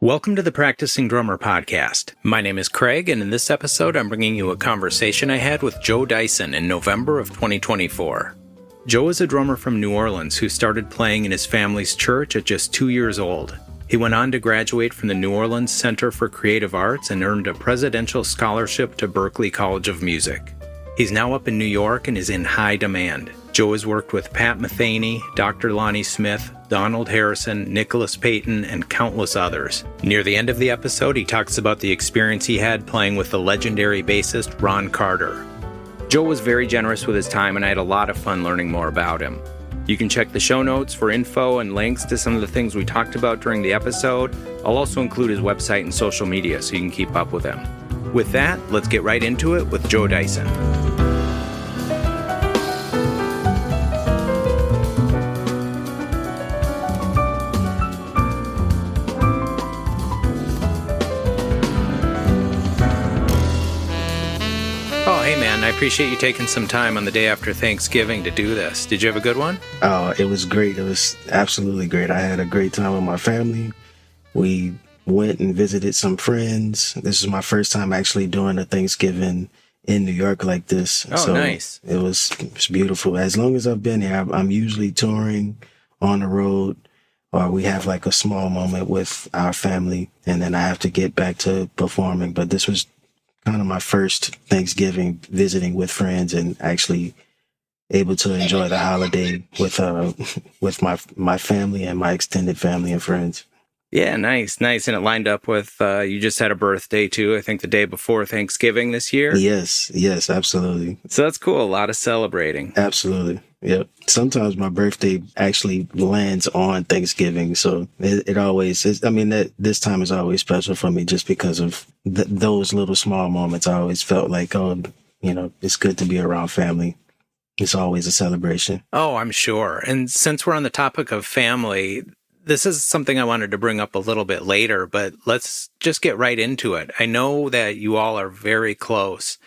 Welcome to the Practicing Drummer Podcast. My name is Craig, and in this episode, I'm bringing you a conversation I had with Joe Dyson in November of 2024. Joe is a drummer from New Orleans who started playing in his family's church at just 2 years old. He went on to graduate from the New Orleans Center for Creative Arts and earned a presidential scholarship to Berklee College of Music. He's now up in New York and is in high demand. Joe has worked with Pat Metheny, Dr. Lonnie Smith, Donald Harrison, Nicholas Payton, and countless others. Near the end of the episode, he talks about the experience he had playing with the legendary bassist Ron Carter. Joe was very generous with his time, and I had a lot of fun learning more about him. You can check the show notes for info and links to some of the things we talked about during the episode. I'll also include his website and social media so you can keep up with him. With that, let's get right into it with Joe Dyson. I appreciate you taking some time on the day after Thanksgiving to do this. Did you have a good one? Oh, it was great. It was absolutely great. I had a great time with my family. We went and visited some friends. This is my first time actually doing a Thanksgiving in New York like this. Oh, nice. It was beautiful. As long as I've been here, I'm usually touring on the road, or we have like a small moment with our family, and then I have to get back to performing. But this was kind of my first Thanksgiving visiting with friends and actually able to enjoy the holiday with my family and my extended family and friends. Yeah, nice. And it lined up with, you just had a birthday too, I think the day before Thanksgiving this year? Yes, absolutely. So that's cool. A lot of celebrating. Absolutely. Yep. Sometimes my birthday actually lands on Thanksgiving, so it always is. I mean, this time is always special for me just because of those little small moments. I always felt like, it's good to be around family. It's always a celebration. Oh, I'm sure. And since we're on the topic of family, this is something I wanted to bring up a little bit later, but let's just get right into it. I know that you all are very close.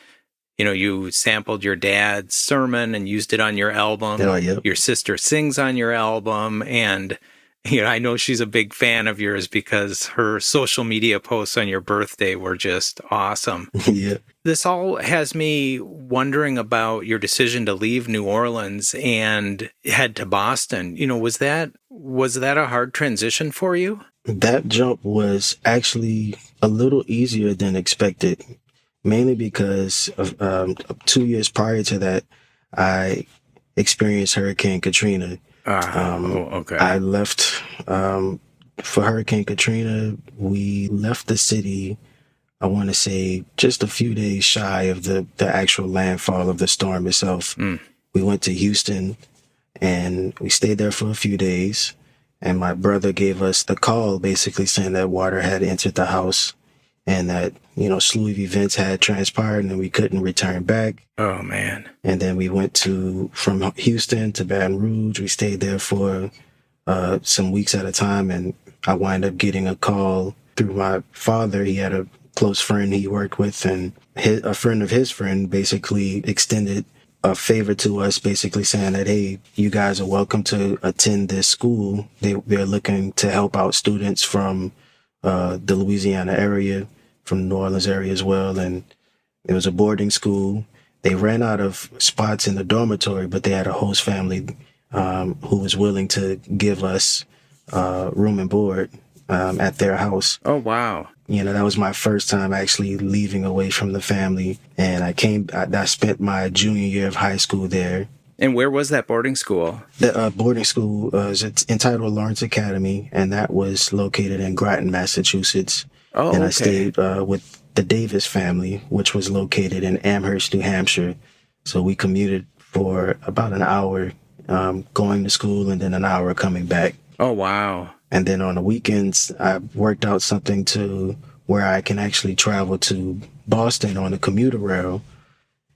You know, you sampled your dad's sermon and used it on your album. Oh, yep. Your sister sings on your album. And, I know she's a big fan of yours because her social media posts on your birthday were just awesome. Yeah. This all has me wondering about your decision to leave New Orleans and head to Boston. Was that a hard transition for you? That jump was actually a little easier than expected. Mainly because of 2 years prior to that, I experienced Hurricane Katrina. Okay. I left for Hurricane Katrina. We left the city, I want to say, just a few days shy of the actual landfall of the storm itself. We went to Houston, and we stayed there for a few days. And my brother gave us the call, basically saying that water had entered the house. And that, slew of events had transpired and we couldn't return back. Oh, man. And then we went from Houston to Baton Rouge. We stayed there for some weeks at a time. And I wound up getting a call through my father. He had a close friend he worked with, and a friend of his friend basically extended a favor to us, basically saying that, hey, you guys are welcome to attend this school. They're looking to help out students from the Louisiana area, from the New Orleans area as well. And it was a boarding school. They ran out of spots in the dormitory, but they had a host family who was willing to give us room and board at their house. Oh, wow. That was my first time actually leaving away from the family. And I spent my junior year of high school there. And where was that boarding school? The boarding school is entitled Lawrence Academy, and that was located in Groton, Massachusetts. Oh, and okay. I stayed with the Davis family, which was located in Amherst, New Hampshire. So we commuted for about an hour going to school and then an hour coming back. Oh, wow. And then on the weekends, I worked out something to where I can actually travel to Boston on the commuter rail.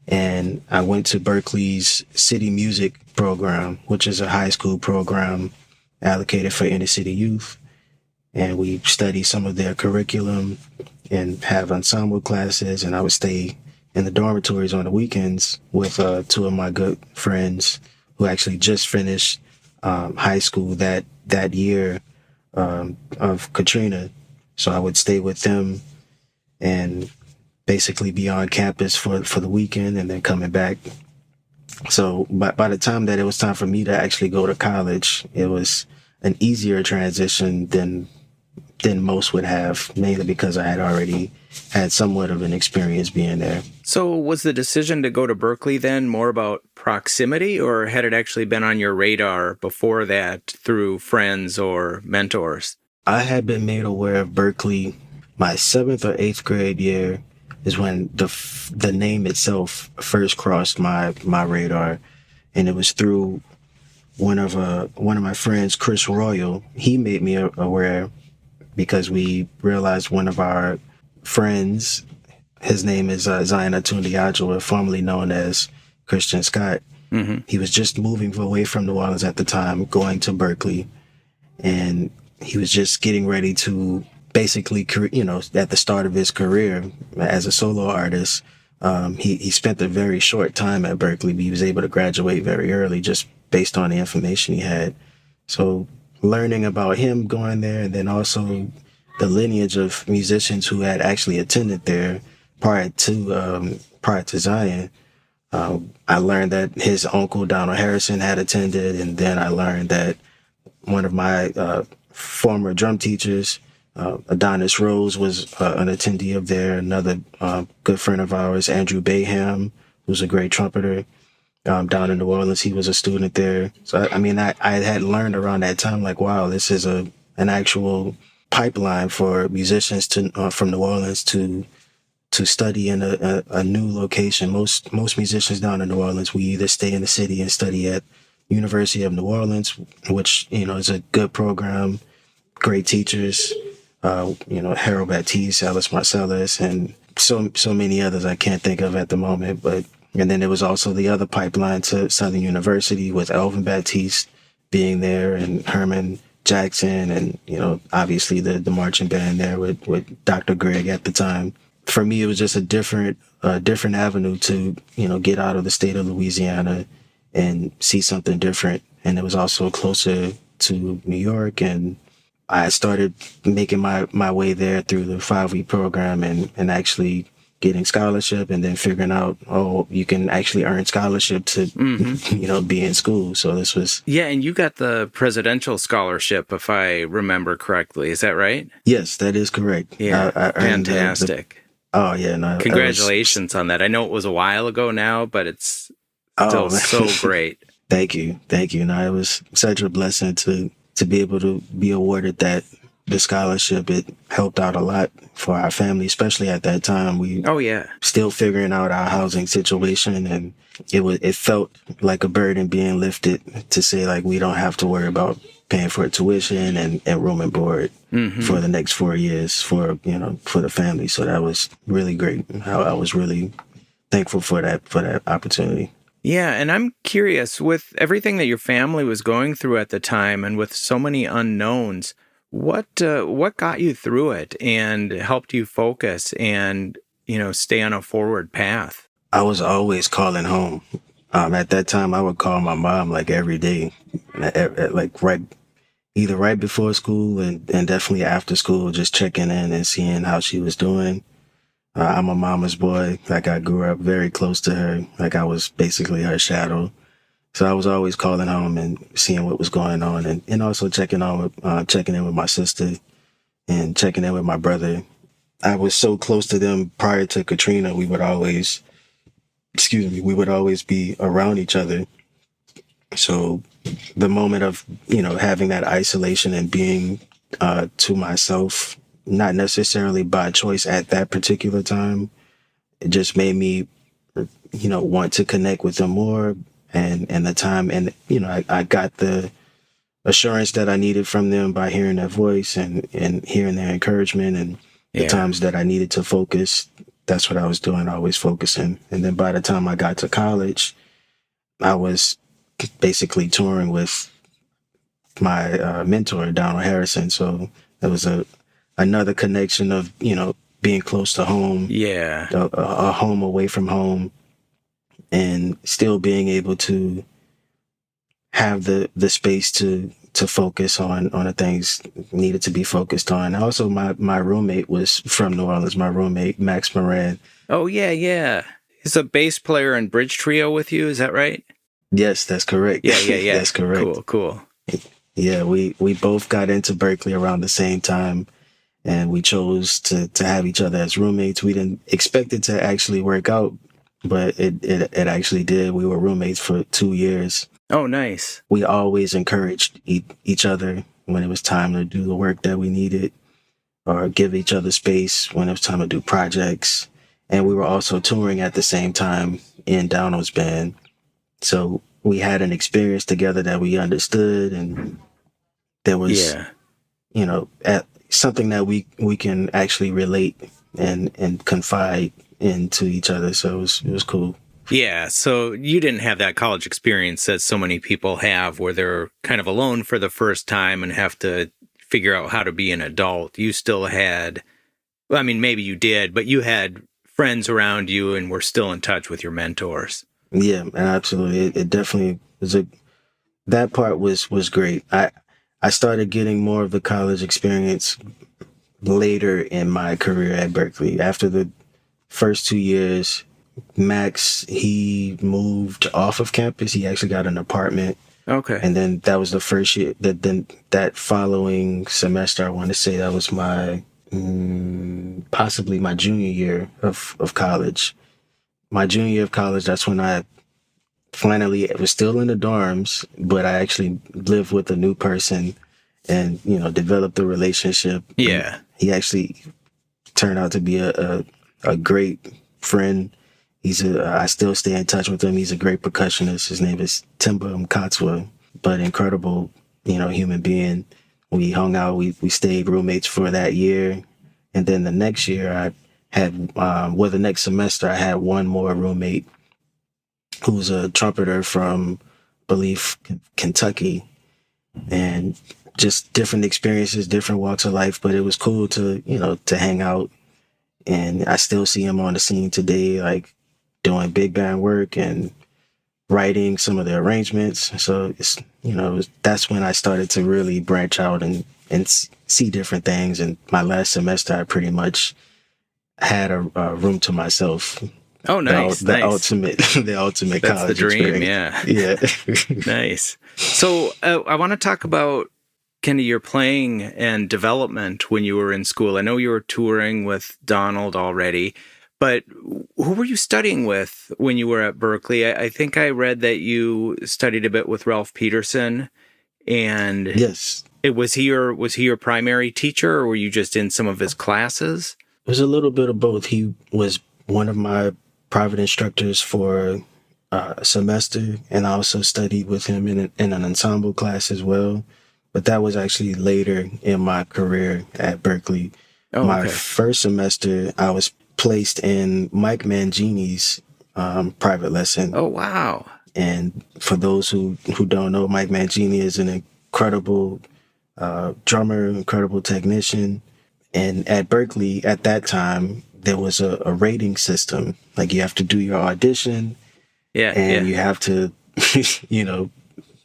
And I went to Berklee's City Music program, which is a high school program allocated for inner city youth. And we studied some of their curriculum and have ensemble classes. And I would stay in the dormitories on the weekends with two of my good friends who actually just finished high school that year of Katrina. So I would stay with them and basically be on campus for the weekend and then coming back. So by the time that it was time for me to actually go to college, it was an easier transition than most would have, mainly because I had already had somewhat of an experience being there. So was the decision to go to Berkeley then more about proximity, or had it actually been on your radar before that through friends or mentors? I had been made aware of Berkeley my 7th or 8th grade year is when the name itself first crossed my radar, and it was through one of my friends, Chris Royal. He made me aware because we realized one of our friends, his name is Xian aTunde Adjuah, formerly known as Christian Scott. Mm-hmm. He was just moving away from New Orleans at the time, going to Berkeley, and he was just getting ready to basically, at the start of his career as a solo artist. He spent a very short time at Berkeley, but he was able to graduate very early just based on the information he had. So learning about him going there, and then also the lineage of musicians who had actually attended there prior to Xian. I learned that his uncle Donald Harrison had attended, and then I learned that one of my former drum teachers, Adonis Rose, was an attendee of there. Another good friend of ours, Andrew Bayham, who's a great trumpeter down in New Orleans. He was a student there. So, I had learned around that time, like, wow, this is an actual pipeline for musicians from New Orleans to study in a new location. Most musicians down in New Orleans, we either stay in the city and study at University of New Orleans, which, is a good program, great teachers, Harold Baptiste, Alice Marcellus, and so many others I can't think of at the moment. And then there was also the other pipeline to Southern University with Elvin Baptiste being there, and Herman Jackson, and, obviously the marching band there with Dr. Greg at the time. For me, it was just a different avenue to, get out of the state of Louisiana and see something different. And it was also closer to New York, and I started making my way there through the 5-week program and actually getting scholarship, and then figuring out, you can actually earn scholarship to, be in school. So this was... Yeah, and you got the presidential scholarship, if I remember correctly. Is that right? Yes, that is correct. Yeah, I earned fantastic. Oh, yeah. No, congratulations on that. I know it was a while ago now, but it's still so great. Thank you. No, it was such a blessing to be able to be awarded the scholarship. It helped out a lot for our family, especially at that time. We still figuring out our housing situation, and it felt like a burden being lifted to say, like, we don't have to worry about paying for tuition and room and board for the next 4 years for the family. So that was really great. I was really thankful for that opportunity. Yeah, and I'm curious, with everything that your family was going through at the time and with so many unknowns, what got you through it and helped you focus and, stay on a forward path? I was always calling home. At that time, I would call my mom like every day, like either right before school and definitely after school, just checking in and seeing how she was doing. I'm a mama's boy. Like, I grew up very close to her. Like, I was basically her shadow. So I was always calling home and seeing what was going on, and also checking in with my sister and checking in with my brother. I was so close to them prior to Katrina. We would always be around each other. So the moment of, having that isolation and being to myself, not necessarily by choice at that particular time, it just made me, want to connect with them more. And the time, and, I got the assurance that I needed from them by hearing their voice and hearing their encouragement, and the times that I needed to focus, that's what I was doing, always focusing. And then by the time I got to college, I was basically touring with my mentor, Donald Harrison. So there was another connection of, being close to home, a home away from home, and still being able to have the space to to focus on the things needed to be focused on. Also, my roommate was from New Orleans. My roommate Max Moran. Oh yeah. He's a bass player in Bridge Trio with you. Is that right? Yes, that's correct. Yeah. That's correct. Cool. Yeah, we both got into Berkeley around the same time, and we chose to have each other as roommates. We didn't expect it to actually work out, but it actually did. We were roommates for 2 years. Oh, nice. We always encouraged each other when it was time to do the work that we needed, or give each other space when it was time to do projects. And we were also touring at the same time in Downow's band. So we had an experience together that we understood, and there was, something that we can actually relate and confide into each other. So it was cool. Yeah, so you didn't have that college experience that so many people have, where they're kind of alone for the first time and have to figure out how to be an adult. You still had, well, I mean, maybe you did, but you had friends around you and were still in touch with your mentors. Yeah, absolutely. It definitely was that part was great. I started getting more of the college experience later in my career at Berkeley. After the first 2 years, Max, he moved off of campus. He actually got an apartment. Okay. And then that was the first year. That following semester, I want to say that was my possibly my junior year of college. My junior year of college, that's when I finally was still in the dorms, but I actually lived with a new person and, developed a relationship. Yeah. And he actually turned out to be a great friend. I still stay in touch with him. He's a great percussionist. His name is Timber Mkatswa, but incredible, human being. We hung out. We stayed roommates for that year. And then the next year I had, the next semester I had one more roommate who's a trumpeter from, I believe, Kentucky. And just different experiences, different walks of life. But it was cool to hang out. And I still see him on the scene today, like doing big band work and writing some of the arrangements. So it's, that's when I started to really branch out and see different things. And my last semester, I pretty much had a room to myself. Oh, nice. The ultimate That's college the dream. experience. Yeah. Nice. So I want to talk about kind of your playing and development when you were in school. I know you were touring with Donald already, but who were you studying with when you were at Berkeley? I think I read that you studied a bit with Ralph Peterson, and yes, was he your primary teacher, or were you just in some of his classes? It was a little bit of both. He was one of my private instructors for a semester, and I also studied with him in an ensemble class as well. But that was actually later in my career at Berkeley. Oh, my okay. first semester, I was placed in Mike Mangini's private lesson. Oh, wow. And for those who don't know, Mike Mangini is an incredible drummer, incredible technician. And at Berkeley, at that time, there was a rating system. Like, you have to do your audition. And you have to,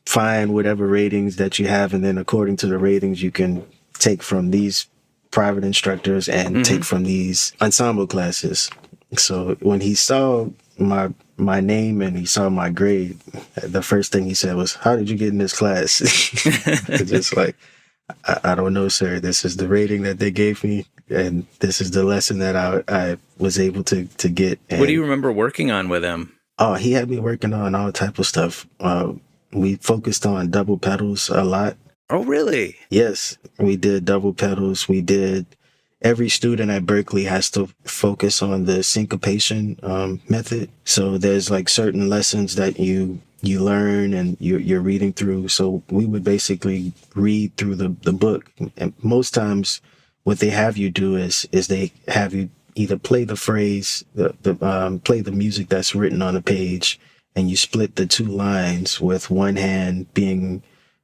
find whatever ratings that you have. And then according to the ratings, you can take from these private instructors and take from these ensemble classes. So when he saw my name and he saw my grade, the first thing he said was, "How did you get in this class?" Just like, I don't know, sir. This is the rating that they gave me, and this is the lesson that I was able to get. And, what do you remember working on with him? Oh, he had me working on all type of stuff. We focused on double pedals a lot. Oh, really? Yes, we did double pedals. Every student at Berkeley has to focus on the syncopation method. So there's like certain lessons that you learn and you're reading through. So we would basically read through the book. And most times what they have you do is they have you either play the phrase, play the music that's written on the page, and you split the two lines with one hand being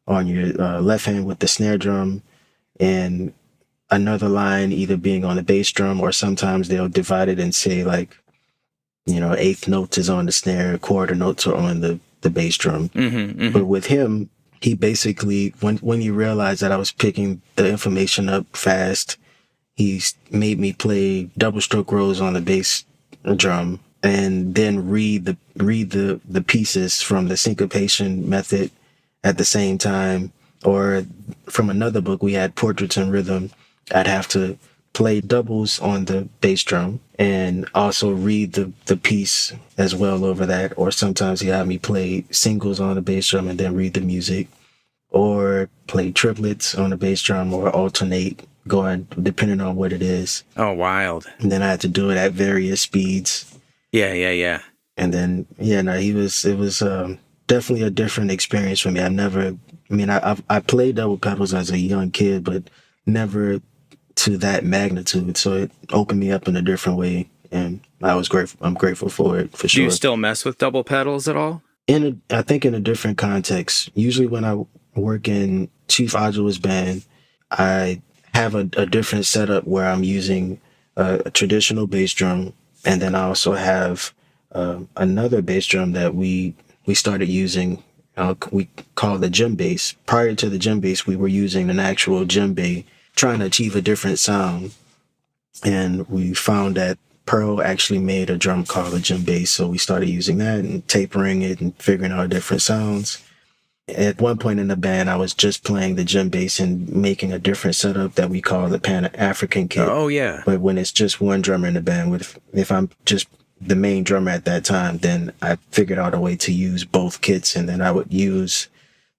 on your left hand with the snare drum and another line either being on the bass drum, or sometimes they'll divide it and say like, eighth notes is on the snare, quarter notes are on the bass drum. But with him, he basically, when he realized that I was picking the information up fast, he made me play double stroke rolls on the bass drum and then read the pieces from the syncopation method at the same time. Or from another book, we had Portraits in Rhythm. I'd have to play doubles on the bass drum and also read the piece as well over that. Or sometimes he had me play singles on the bass drum and then read the music, or play triplets on the bass drum, or alternate going depending on what it is. Oh, wild. And then I had to do it at various speeds. Yeah. And then, it was definitely a different experience for me. I played double pedals as a young kid, but never to that magnitude. So it opened me up in a different way. And I was grateful. I'm grateful for it, for sure. Do you still mess with double pedals at all? I think in a different context. Usually when I work in Chief Adjuah's band, I have a different setup where I'm using a traditional bass drum. And then I also have another bass drum that we started using. We call the djembe. Prior to the djembe, we were using an actual djembe, trying to achieve a different sound. And we found that Pearl actually made a drum called a djembe, so we started using that and tapering it and figuring out different sounds. At one point in the band, I was just playing the djembe and making a different setup that we call the Pan-African kit. Oh, yeah. But when it's just one drummer in the band, if I'm just the main drummer at that time, then I figured out a way to use both kits, and then I would use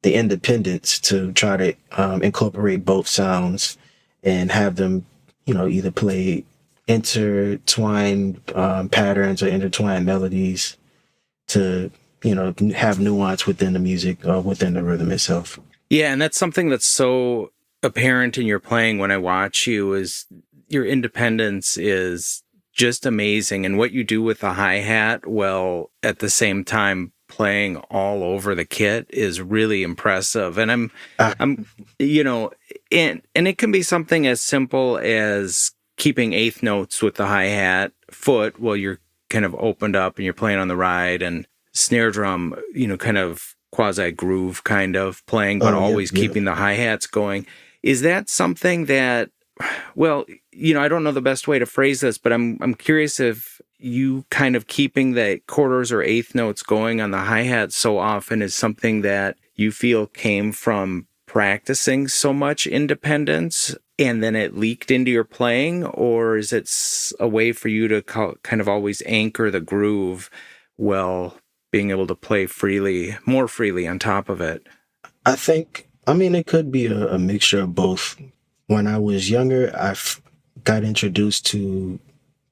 the independents to try to incorporate both sounds and have them, either play intertwined patterns or intertwined melodies to, have nuance within the music or within the rhythm itself. Yeah, and that's something that's so apparent in your playing when I watch you, is your independence is just amazing. And what you do with the hi-hat, well, at the same time playing all over the kit, is really impressive. And I'm and it can be something as simple as keeping eighth notes with the hi-hat foot while you're kind of opened up and you're playing on the ride, and snare drum, kind of quasi groove kind of playing, but always keeping the hi-hats going. Is that something that, well, I don't know the best way to phrase this, but I'm curious if you kind of keeping the quarters or eighth notes going on the hi-hat so often is something that you feel came from practicing so much independence and then it leaked into your playing, or is it a way for you to kind of always anchor the groove while being able to play more freely on top of it? I think, it could be a mixture of both. When I was younger, I got introduced to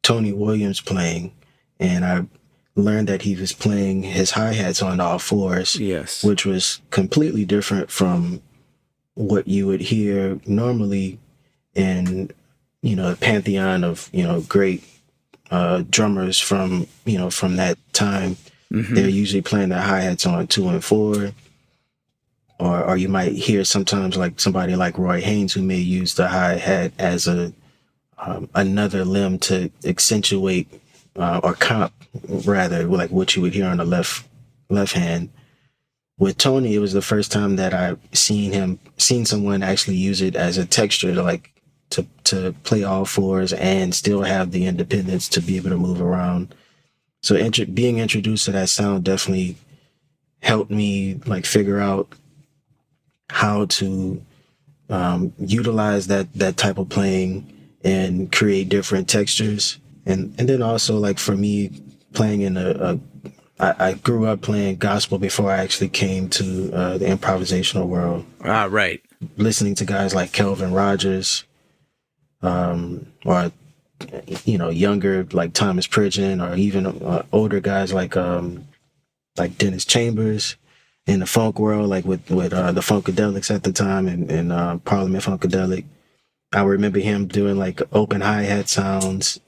Tony Williams playing, and I learned that he was playing his hi-hats on all fours, yes, which was completely different from what you would hear normally in, a pantheon of, great drummers from that time. Mm-hmm. They're usually playing their hi-hats on 2 and 4. Or you might hear sometimes like somebody like Roy Haynes, who may use the hi-hat as another limb to accentuate or comp, rather, like what you would hear on the left hand. With Tony, it was the first time that I've seen someone actually use it as a texture to play all fours and still have the independence to be able to move around. So being introduced to that sound definitely helped me figure out how to utilize that type of playing and create different textures. And then also for me playing in I grew up playing gospel before I actually came to the improvisational world. Ah, right. Listening to guys like Kelvin Rogers, or younger like Thomas Pridgeon, or even older guys like Dennis Chambers in the funk world, with the Funkadelics at the time, and Parliament Funkadelic. I remember him doing open hi-hat sounds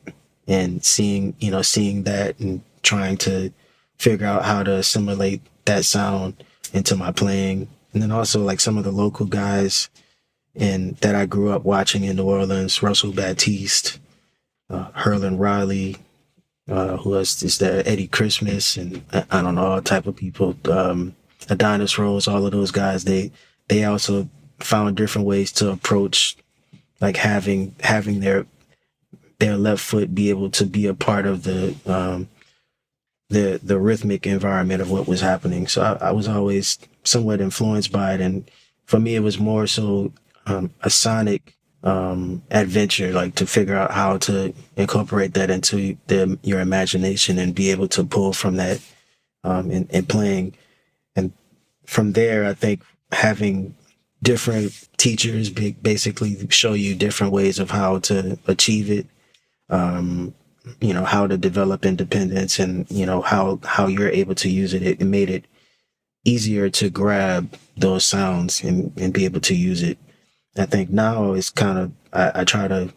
and seeing that and trying to figure out how to assimilate that sound into my playing. And then also some of the local guys that I grew up watching in New Orleans, Russell Baptiste, Herlin Riley, who else is there, Eddie Christmas, and I don't know, all type of people. Adonis Rose, all of those guys, they also found different ways to approach like having their left foot be able to be a part of the rhythmic environment of what was happening. So I was always somewhat influenced by it, and for me, it was more so a sonic adventure, like to figure out how to incorporate that into your imagination and be able to pull from that in playing. And from there, I think having different teachers basically show you different ways of how to achieve it. How to develop independence and, how you're able to use it. It made it easier to grab those sounds and be able to use it. I think now it's kind of, I try to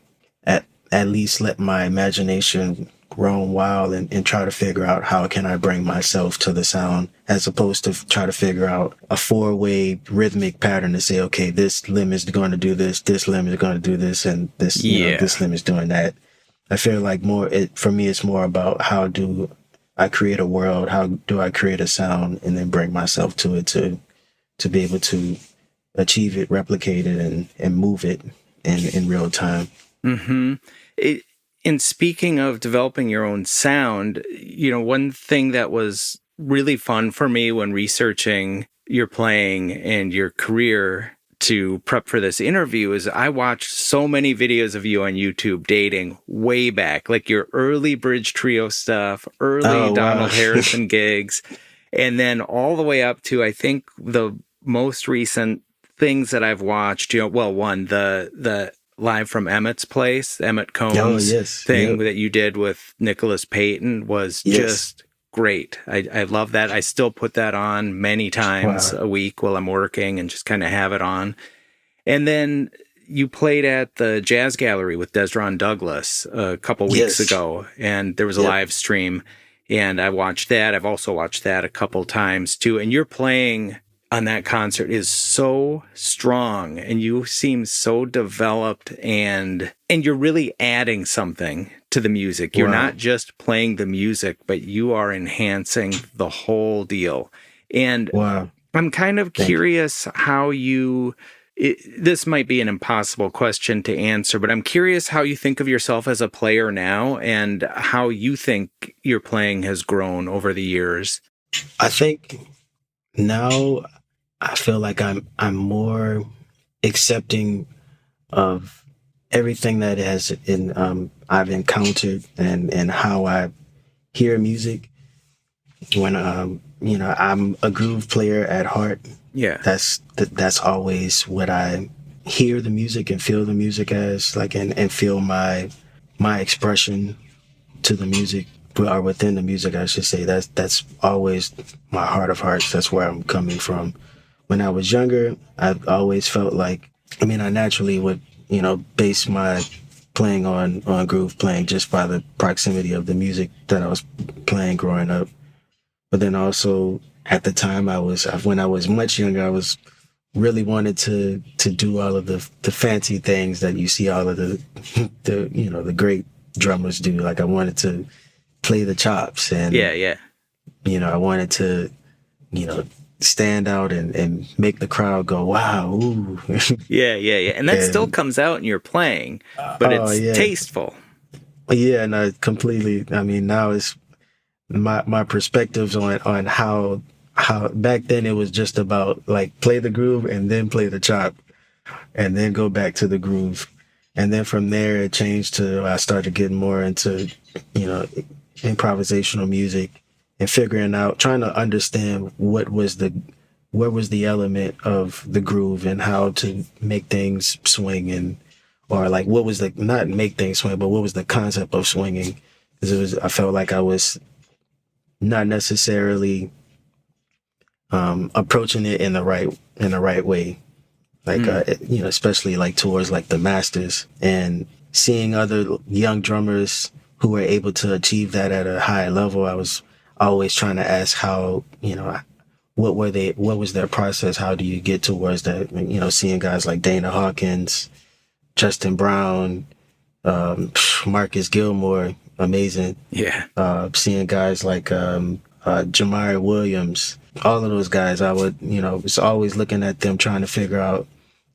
at least let my imagination roam wild and try to figure out how can I bring myself to the sound, as opposed to try to figure out a 4-way rhythmic pattern to say, okay, this limb is going to do this limb is going to do this, and this, this limb is doing that. I feel like for me, it's more about how do I create a world? How do I create a sound and then bring myself to it to be able to achieve it, replicate it, and move it in real time. Mm-hmm. And speaking of developing your own sound, one thing that was really fun for me when researching your playing and your career to prep for this interview is I watched so many videos of you on YouTube dating way back, like your early Bridge Trio stuff, early Donald Harrison gigs, and then all the way up to, I think, the most recent things that I've watched, the Live from Emmett's Place, Emmett Combs thing that you did with Nicholas Payton was just great. I love that. I still put that on many times a week while I'm working and just kind of have it on. And then you played at the Jazz Gallery with Desron Douglas a couple weeks ago, and there was a live stream, and I watched that. I've also watched that a couple times too. And your playing on that concert is so strong, and you seem so developed, and you're really adding something to the music. You're not just playing the music, but you are enhancing the whole deal. And I'm kind of curious how this might be an impossible question to answer, but I'm curious how you think of yourself as a player now and how you think your playing has grown over the years. I think now I feel like I'm more accepting of everything that I've encountered and how I hear music. When I'm a groove player at heart. Yeah, that's always what I hear the music and feel the music as, like, and feel my expression to the music, or within the music, I should say. That's always my heart of hearts. That's where I'm coming from. When I was younger, I always felt like, I naturally would, base my playing on groove playing just by the proximity of the music that I was playing growing up. But then also at the time when I was much younger, I was really wanted to do all of the fancy things that you see all of the great drummers do. Like I wanted to play the chops and I wanted to, stand out and make the crowd go, wow, ooh. Yeah. And that still comes out in your playing, but it's tasteful. Yeah, no, completely. Now it's my perspectives on how back then it was just about like play the groove and then play the chop and then go back to the groove. And then from there it changed to, I started getting more into, improvisational music and figuring out, trying to understand what was the element of the groove and how to make things swing, or like what was not make things swing, but what was the concept of swinging? Because I felt like I was not necessarily approaching it in the right way, like especially like towards like the masters, and seeing other young drummers who were able to achieve that at a high level. I was always trying to ask how, what was their process? How do you get towards that? Seeing guys like Dana Hawkins, Justin Brown, Marcus Gilmore, amazing. Yeah. Seeing guys like Jamari Williams, all of those guys, I would, was always looking at them trying to figure out,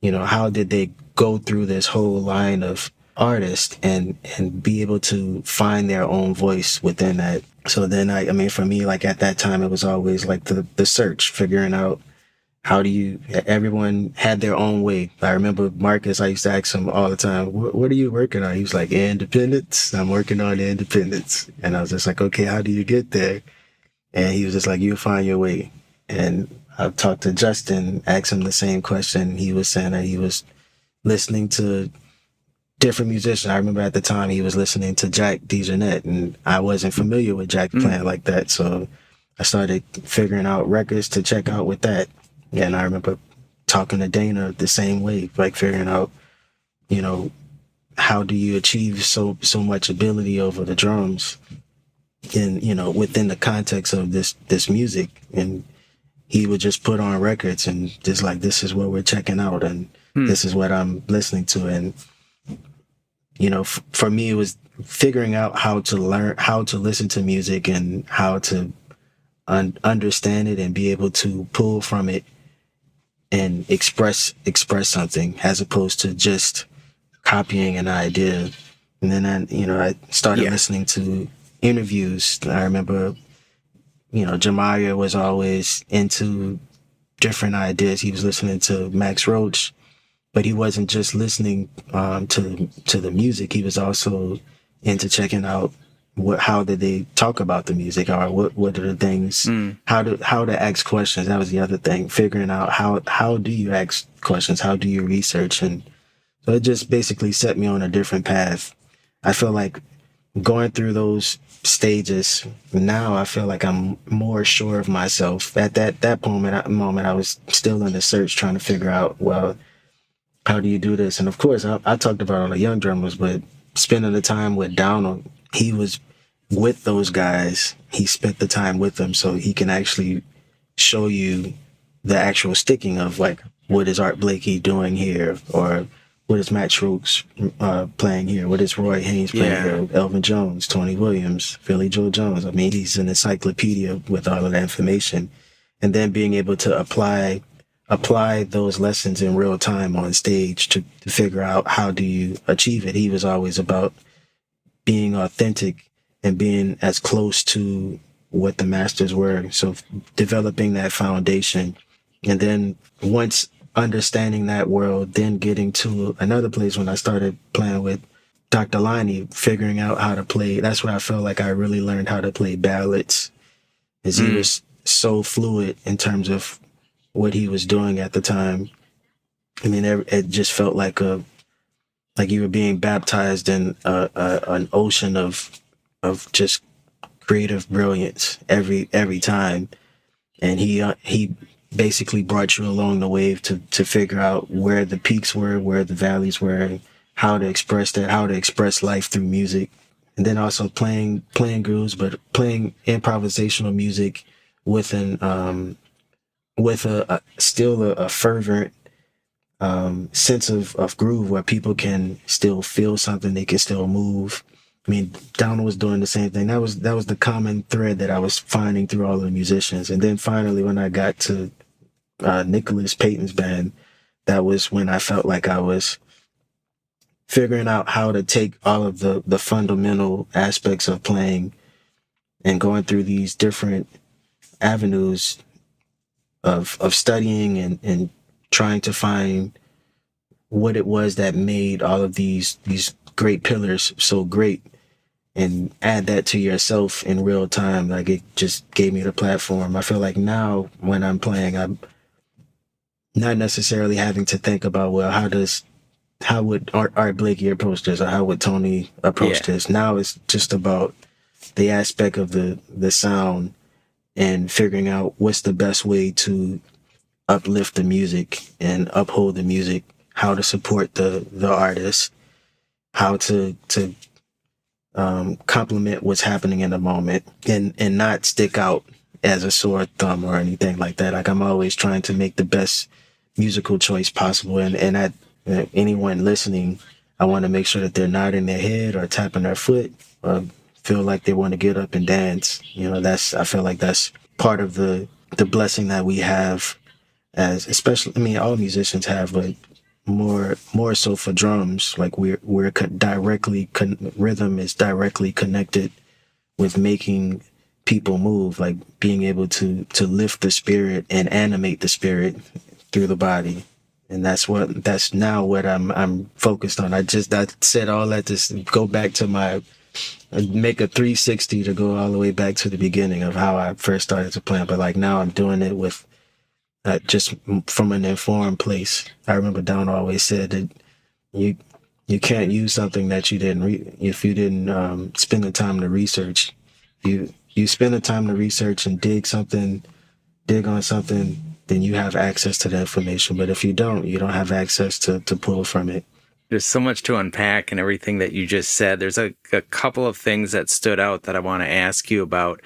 how did they go through this whole line of artists and be able to find their own voice within that. So then I mean, for me, like at that time, it was always like the search, figuring out everyone had their own way. I remember Marcus, I used to ask him all the time, what are you working on? He was like, independence. I'm working on independence. And I was just like, okay, how do you get there? And he was just like, you'll find your way. And I've talked to Justin, asked him the same question. He was saying that he was listening to different musicians. I remember at the time he was listening to Jack DeJohnette, and I wasn't familiar with Jack playing like that. So I started figuring out records to check out with that. And I remember talking to Dana the same way, like figuring out, how do you achieve so much ability over the drums in, within the context of this music. And he would just put on records and just like, this is what we're checking out and this is what I'm listening to. And, for me, it was figuring out how to learn, how to listen to music and how to understand it and be able to pull from it and express something as opposed to just copying an idea. And then I started listening to interviews. I remember, Jemiah was always into different ideas. He was listening to Max Roach, but he wasn't just listening to the music. He was also into checking out how did they talk about the music, or what are the things, how to ask questions. That was the other thing, figuring out how do you ask questions, how do you research. And so it just basically set me on a different path. I feel like going through those stages now, I feel like I'm more sure of myself. At that moment I was still in the search, trying to figure out, well, how do you do this? And of course I talked about all the young drummers, but spending the time with Downell, he was with those guys. He spent the time with them, so he can actually show you the actual sticking of like, what is Art Blakey doing here, or what is Matt Schroeks playing here, what is Roy Haynes playing here, Elvin Jones, Tony Williams, Philly Joe Jones. I mean, he's an encyclopedia with all of that information, and then being able to apply those lessons in real time on stage to figure out how do you achieve it. He was always about being authentic and being as close to what the masters were. So developing that foundation, and then once understanding that world, then getting to another place when I started playing with Dr. Lonnie, figuring out how to play. That's where I felt like I really learned how to play ballads, as he was so fluid in terms of what he was doing at the time. I mean, it just felt like you were being baptized in an ocean of just creative brilliance every time. And he basically brought you along the wave to figure out where the peaks were, where the valleys were, how to express that, how to express life through music. And then also playing grooves, but playing improvisational music with still a fervent sense of groove, where people can still feel something, they can still move. I mean, Donald was doing the same thing. That was the common thread that I was finding through all the musicians. And then finally, when I got to Nicholas Payton's band, that was when I felt like I was figuring out how to take all of the fundamental aspects of playing and going through these different avenues of studying and trying to find what it was that made all of these great pillars so great, and add that to yourself in real time. Like, it just gave me the platform. I feel like now when I'm playing, I'm not necessarily having to think about, well, how would Art Blakey approach this, or how would Tony approach this? Now it's just about the aspect of the sound and figuring out what's the best way to uplift the music and uphold the music, how to support the artist, how to complement what's happening in the moment, and not stick out as a sore thumb or anything like that. Like, I'm always trying to make the best musical choice possible, and at anyone listening, I want to make sure that they're nodding their head or tapping their foot or feel like they want to get up and dance. I feel like that's part of the the blessing that we have as, especially, I mean, all musicians have, but more so for drums, like rhythm is directly connected with making people move, like being able to lift the spirit and animate the spirit through the body. And that's now what I'm focused on. I said all that to go back to make a 360 to go all the way back to the beginning of how I first started to play. But like now I'm doing it with just from an informed place. I remember Don always said that you can't use something that you didn't if you didn't spend the time to research. You spend the time to research and dig on something, then you have access to the information. But if you don't have access to pull from it. There's so much to unpack in everything that you just said. There's a couple of things that stood out that I want to ask you about.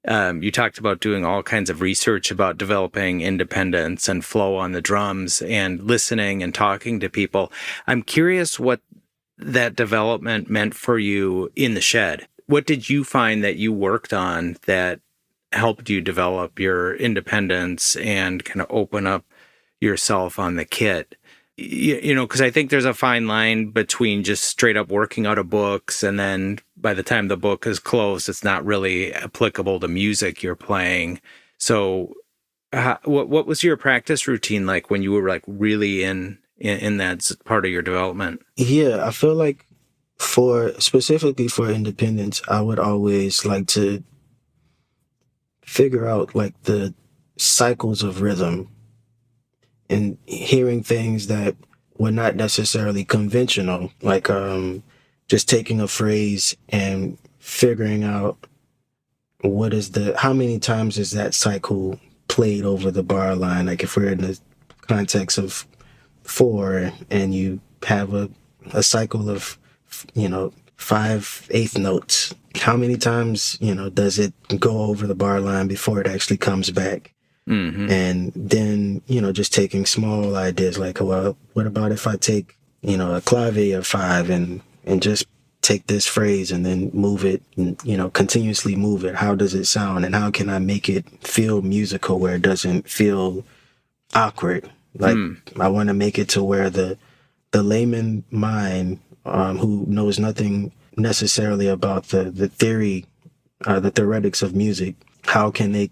You talked about doing all kinds of research about developing independence and flow on the drums and listening and talking to people. I'm curious what that development meant for you in the shed. What did you find that you worked on that helped you develop your independence and kind of open up yourself on the kit? You know, because I think there's a fine line between just straight up working out of books, and then by the time the book is closed, it's not really applicable to music you're playing. So what was your practice routine like when you were like really in that part of your development? Yeah, I feel like specifically for independence, I would always like to figure out like the cycles of rhythm and hearing things that were not necessarily conventional, like just taking a phrase and figuring out how many times is that cycle played over the bar line. Like if we're in the context of 4 and you have a cycle of, 5/8 notes, how many times, does it go over the bar line before it actually comes back? Mm-hmm. And then, just taking small ideas like, well, what about if I take, a clave of 5 and just take this phrase and then move it, and, continuously move it. How does it sound? And how can I make it feel musical where it doesn't feel awkward? Like I want to make it to where the layman mind, who knows nothing necessarily about the theory, the theoretics of music, how can they,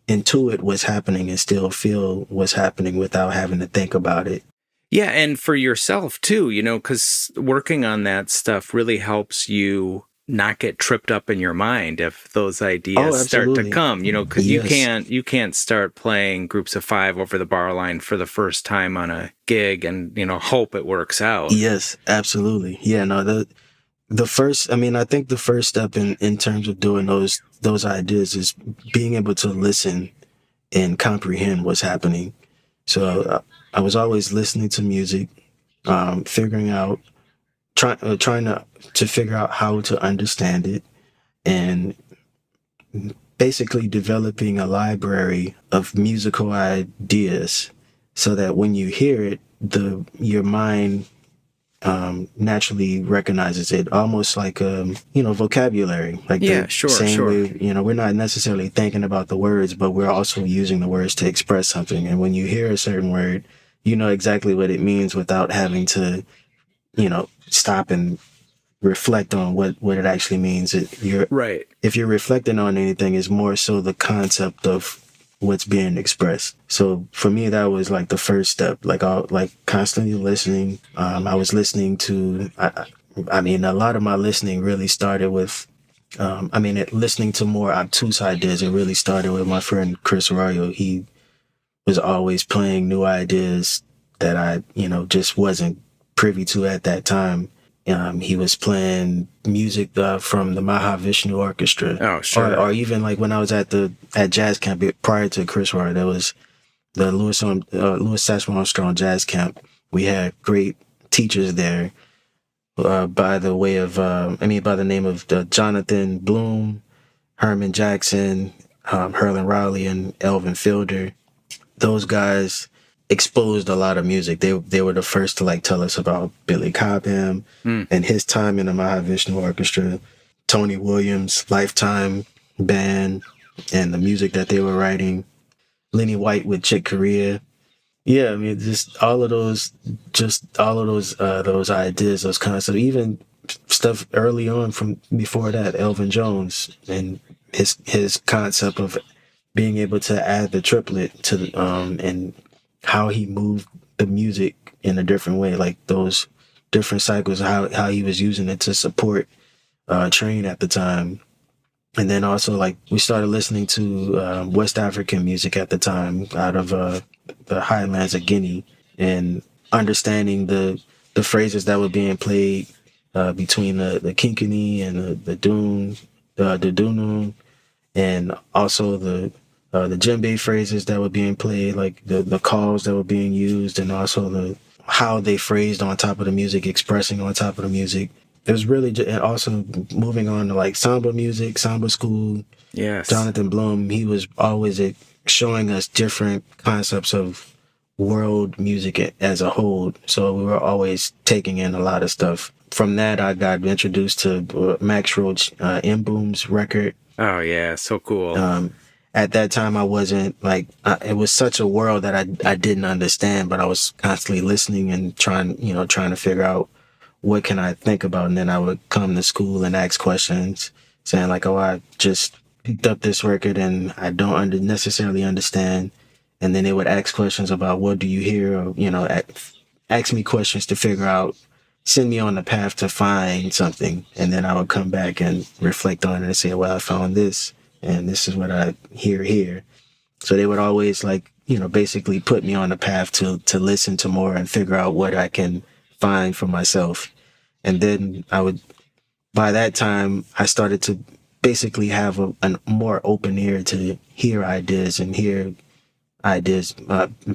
intuit what's happening and still feel what's happening without having to think about it. Yeah, and for yourself too, because working on that stuff really helps you not get tripped up in your mind if those ideas start to come, because yes. you can't start playing groups of 5 over the bar line for the first time on a gig and, hope it works out. Yes, absolutely. Yeah, no, I think the first step in terms of doing those ideas is being able to listen and comprehend what's happening. So I was always listening to music, figuring out, trying to figure out how to understand it, and basically developing a library of musical ideas so that when you hear it, your mind naturally recognizes it, almost like vocabulary. Like sure. Way, we're not necessarily thinking about the words, but we're also using the words to express something. And when you hear a certain word, you know exactly what it means without having to, stop and reflect on what it actually means. Right. If you're reflecting on anything, it's more so the concept of what's being expressed. So for me, that was like the first step. Like constantly listening. I was listening to. I mean, a lot of my listening really started with. Listening to more obtuse ideas. It really started with my friend Chris Arroyo. He was always playing new ideas that I, just wasn't privy to at that time. He was playing music from the Mahavishnu Orchestra. Oh, sure. Or even like when I was at jazz camp prior to Chris Roy, there was the Louis Satchmo Armstrong Jazz Camp. We had great teachers there by the name of Jonathan Bloom, Herman Jackson, Herlin Rowley, and Elvin Fielder. Those guys exposed a lot of music. They were the first to tell us about Billy Cobham and his time in the Mahavishnu Orchestra, Tony Williams, Lifetime Band, and the music that they were writing. Lenny White with Chick Corea. Yeah, I mean, just all of those ideas, those concepts, even stuff early on from before that, Elvin Jones and his concept of being able to add the triplet to and how he moved the music in a different way, like those different cycles, how he was using it to support Train at the time. And then also, like, we started listening to West African music at the time out of the highlands of Guinea, and understanding the phrases that were being played between the Kinkani and the Dune, the Dunun, and also the djembe phrases that were being played, like the calls that were being used, and also the how they phrased on top of the music, expressing on top of the music. It was really and also moving on to like samba music, samba school. Yes. Jonathan Bloom, he was always showing us different concepts of world music as a whole. So we were always taking in a lot of stuff. From that, I got introduced to Max Roach M Boom's record. Oh yeah, so cool. At that time, I wasn't like, it was such a world that I didn't understand, but I was constantly listening and trying to figure out what can I think about. And then I would come to school and ask questions saying like, oh, I just picked up this record and I don't necessarily understand. And then they would ask questions about what do you hear, or, ask me questions to figure out, send me on the path to find something. And then I would come back and reflect on it and say, well, I found this and this is what I hear here. So they would always basically put me on the path to listen to more and figure out what I can find for myself. And then by that time, I started to basically have a more open ear to hear ideas and hear ideas,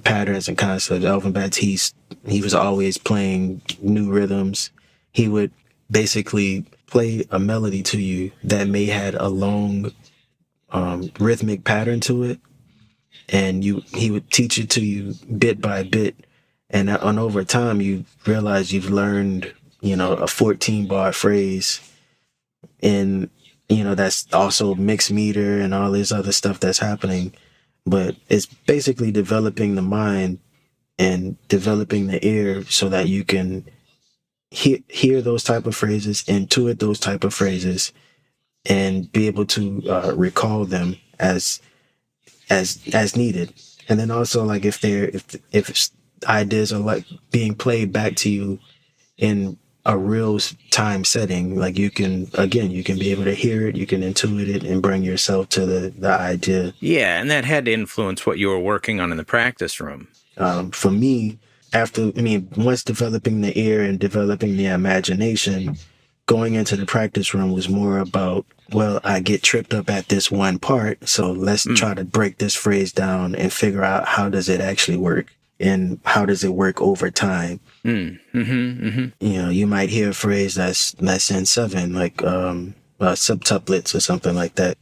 patterns and concepts. Elvin Baptiste, he was always playing new rhythms. He would basically play a melody to you that may had a long rhythmic pattern to it, and he would teach it to you bit by bit, and over time you realize you've learned a 14 bar phrase, and that's also mixed meter and all this other stuff that's happening. But it's basically developing the mind and developing the ear so that you can hear those type of phrases, intuit those type of phrases, and be able to recall them as needed. And then also, like, if ideas are like being played back to you in a real time setting, like you can be able to hear it, you can intuit it and bring yourself to the idea. Yeah, and that had to influence what you were working on in the practice room. For me, once developing the ear and developing the imagination, going into the practice room was more about, well, I get tripped up at this one part, so let's try to break this phrase down and figure out how does it actually work and how does it work over time. You might hear a phrase that's in 7, like subtuplets or something like that,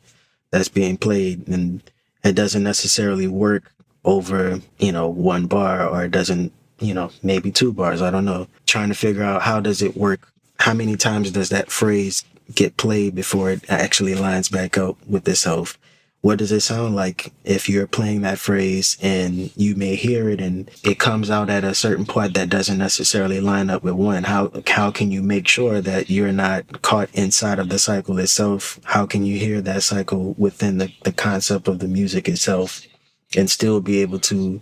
that's being played, and it doesn't necessarily work over one bar, or it doesn't maybe 2 bars, I don't know. Trying to figure out how does it work, how many times does that phrase get played before it actually lines back up with itself. What does it sound like if you're playing that phrase and you may hear it and it comes out at a certain point that doesn't necessarily line up with one? How can you make sure that you're not caught inside of the cycle itself? How can you hear that cycle within the concept of the music itself and still be able to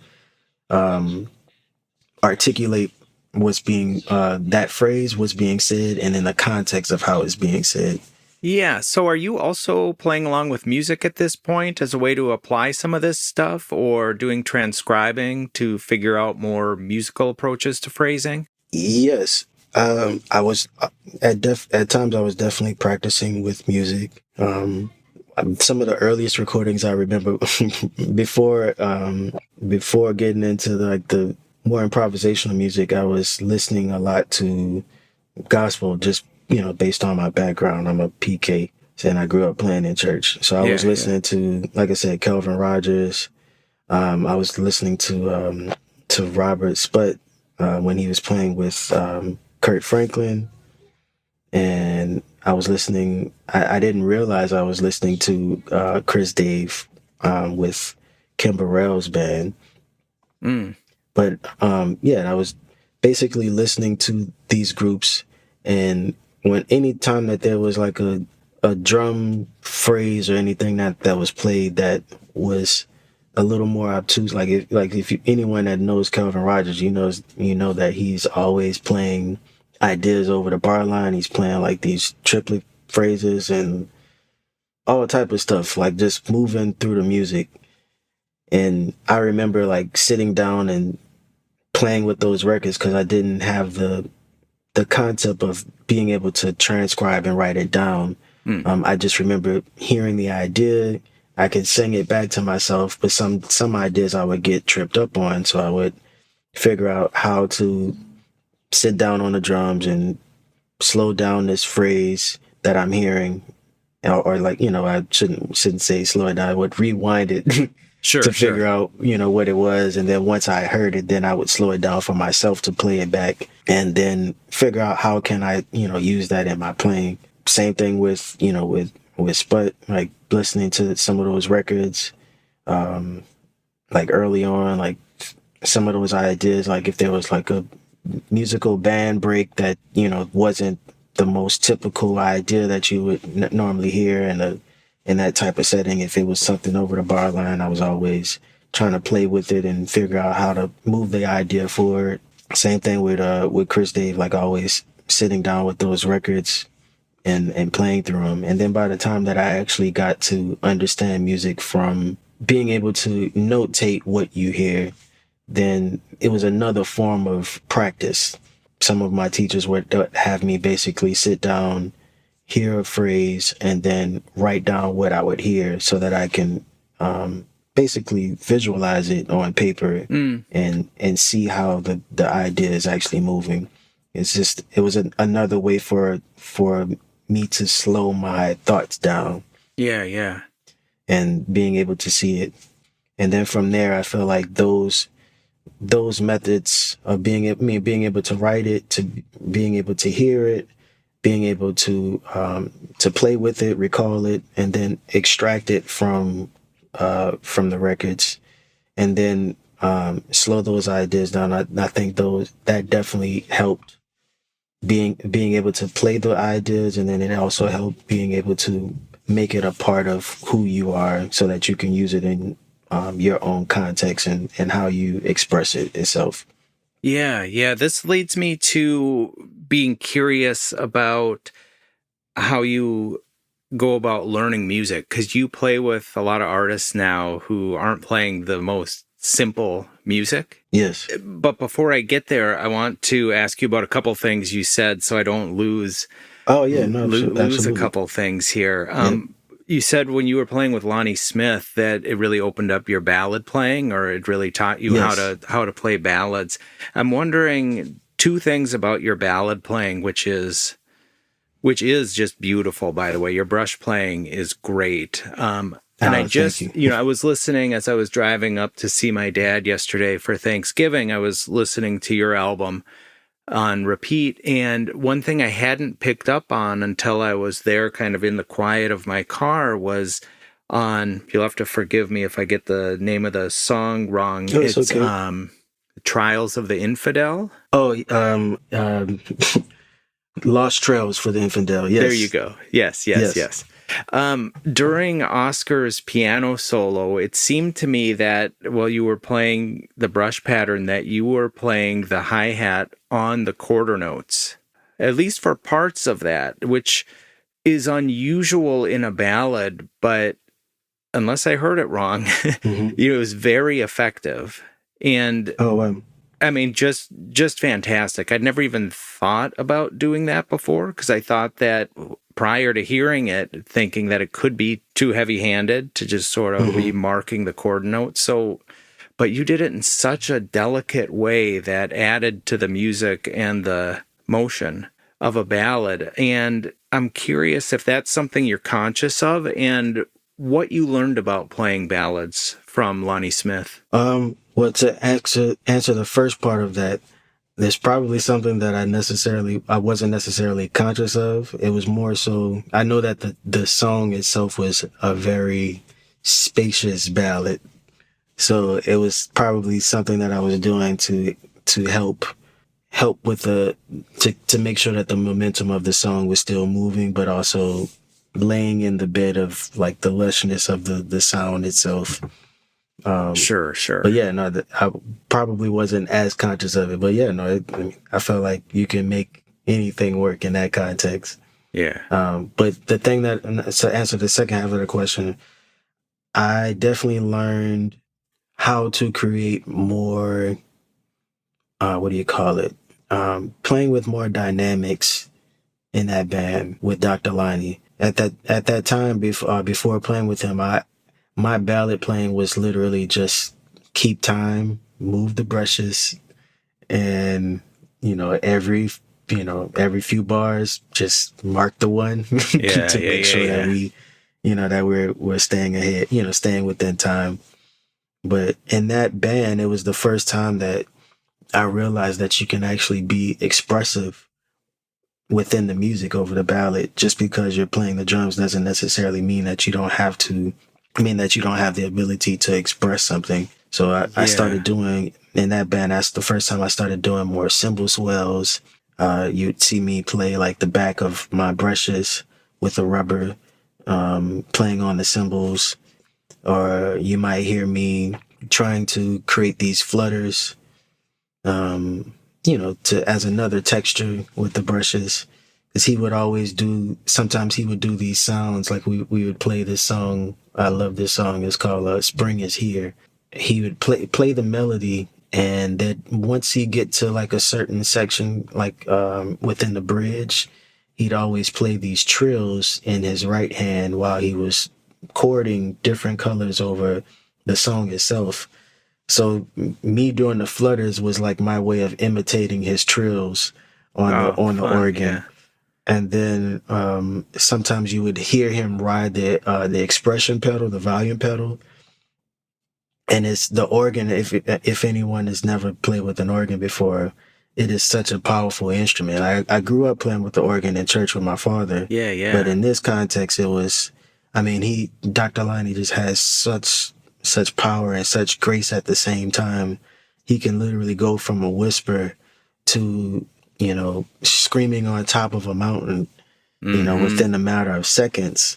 articulate what's being, that phrase, what's being said, and in the context of how it's being said? Yeah, so are you also playing along with music at this point as a way to apply some of this stuff, or doing transcribing to figure out more musical approaches to phrasing? Yes. I was at times I was definitely practicing with music. Some of the earliest recordings I remember before getting into the more improvisational music, I was listening a lot to gospel, just based on my background. I'm a PK, and I grew up playing in church. So I was listening to, like I said, Kelvin Rogers. I was listening to Robert Sputt when he was playing with Kurt Franklin. And I was listening. I didn't realize I was listening to Chris Dave with Kim Burrell's band. But yeah, I was basically listening to these groups, and any time that there was like a drum phrase or anything that was played that was a little more obtuse, if anyone that knows Calvin Rogers, you know that he's always playing ideas over the bar line. He's playing like these triplet phrases and all type of stuff, like just moving through the music. And I remember like sitting down and playing with those records because I didn't have the concept of being able to transcribe and write it down. I just remember hearing the idea. I could sing it back to myself, but some ideas I would get tripped up on. So I would figure out how to sit down on the drums and slow down this phrase that I'm hearing, or like, I shouldn't say slow it down. I would rewind it to figure out, what it was. And then once I heard it, then I would slow it down for myself to play it back and then figure out how can I, use that in my playing. Same thing with Sput, like listening to some of those records, like early on, like some of those ideas, like if there was like a musical band break that, wasn't the most typical idea that you would normally hear in that type of setting. If it was something over the bar line, I was always trying to play with it and figure out how to move the idea forward. Same thing with Chris Dave, like always sitting down with those records and playing through them. And then by the time that I actually got to understand music from being able to notate what you hear, then it was another form of practice. Some of my teachers would have me basically sit down, hear a phrase, and then write down what I would hear so that I can basically visualize it on paper and see how the idea is actually moving. It was another way for me to slow my thoughts down. Yeah. And being able to see it. And then from there, I feel like those methods of being able to write it, to being able to hear it, being able to play with it, recall it, and then extract it from the records, and then slow those ideas down. I think that definitely helped being able to play the ideas, and then it also helped being able to make it a part of who you are so that you can use it in your own context and how you express it itself. Yeah. This leads me to being curious about how you go about learning music, because you play with a lot of artists now who aren't playing the most simple music. Yes. But before I get there, I want to ask you about a couple things you said so I don't lose a couple things here. You said when you were playing with Lonnie Smith that it really opened up your ballad playing, or it really taught you how to play ballads. I'm wondering two things about your ballad playing, which is just beautiful, by the way. Your brush playing is great. And I just, I was listening as I was driving up to see my dad yesterday for Thanksgiving. I was listening to your album on repeat. And one thing I hadn't picked up on until I was there kind of in the quiet of my car was on, you'll have to forgive me if I get the name of the song wrong. Oh, it's okay. Trials of the Infidel. Lost Trails for the Infidel. Yes. There you go. Yes. During Oscar's piano solo, it seemed to me that while you were playing the brush pattern, that you were playing the hi-hat on the quarter notes, at least for parts of that, which is unusual in a ballad, but unless I heard it wrong, it was very effective. And I mean, just fantastic. I'd never even thought about doing that before, because I thought that prior to hearing it, thinking that it could be too heavy-handed to just sort of be marking the chord notes. So, but you did it in such a delicate way that added to the music and the motion of a ballad. And I'm curious if that's something you're conscious of and what you learned about playing ballads from Lonnie Smith. Well, to answer the first part of that, There's probably something that I wasn't necessarily conscious of. It was more so, I know that the song itself was a very spacious ballad. So it was probably something that I was doing to help with to make sure that the momentum of the song was still moving, but also laying in the bed of like the lushness of the sound itself. Sure. But yeah, no, I probably wasn't as conscious of it. But yeah, no, I felt like you can make anything work in that context. Yeah. But the thing to answer the second half of the question, I definitely learned how to create more, what do you call it? Playing with more dynamics in that band with Dr. Lonnie. At that time, before playing with him, my ballad playing was literally just keep time, move the brushes, and every few bars, just mark the one to make sure that we, that we're staying ahead, staying within time. But in that band, it was the first time that I realized that you can actually be expressive within the music over the ballad. Just because you're playing the drums doesn't necessarily mean that you don't have the ability to express something. So I started doing, in that band, that's the first time I started doing more cymbal swells. You'd see me play like the back of my brushes with a rubber, playing on the cymbals, or you might hear me trying to create these flutters, as another texture with the brushes. Because sometimes he would do these sounds, like we would play this song. I love this song. It's called Spring is Here. He would play the melody, and then once he get to like a certain section, like within the bridge, he'd always play these trills in his right hand while he was chording different colors over the song itself. So me doing the flutters was like my way of imitating his trills on the organ. Yeah. And then sometimes you would hear him ride the expression pedal, the volume pedal. And it's the organ. If anyone has never played with an organ before, it is such a powerful instrument. I grew up playing with the organ in church with my father. Yeah. But in this context, it was, Dr. Lonnie just has such power and such grace at the same time. He can literally go from a whisper to, screaming on top of a mountain, within a matter of seconds.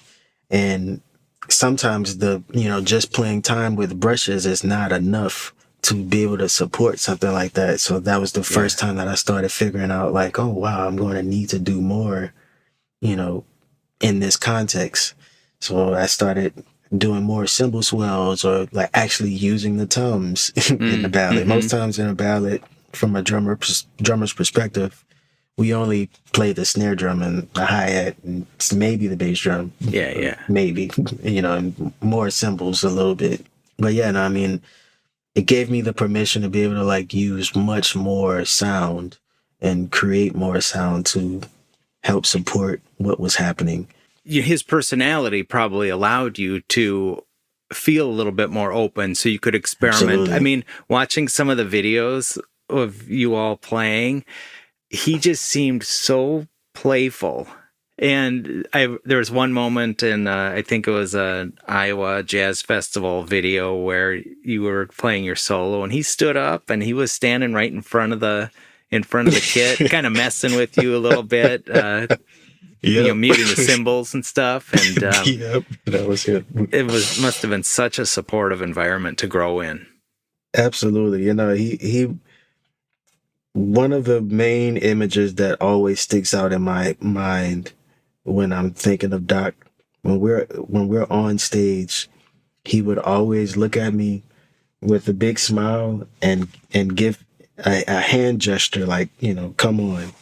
And sometimes just playing time with brushes is not enough to be able to support something like that. So that was the first time that I started figuring out like, oh wow, I'm going to need to do more, in this context. So I started doing more cymbal swells, or like actually using the toms in the ballad. Most times in a ballad, from a drummer's perspective, we only play the snare drum and the hi-hat and maybe the bass drum. Maybe, and more cymbals a little bit. But yeah, no, it gave me the permission to be able to like use much more sound and create more sound to help support what was happening. His personality probably allowed you to feel a little bit more open so you could experiment. Absolutely. Watching some of the videos of you all playing, he just seemed so playful. And there was one moment in, I think it was an Iowa Jazz Festival video where you were playing your solo, and he stood up and he was standing right in front of the kit, kind of messing with you a little bit. Muting the cymbals and stuff, and that was it. Must have been such a supportive environment to grow in. Absolutely, he one of the main images that always sticks out in my mind when I'm thinking of Doc, when we're on stage, he would always look at me with a big smile and give a hand gesture, like come on,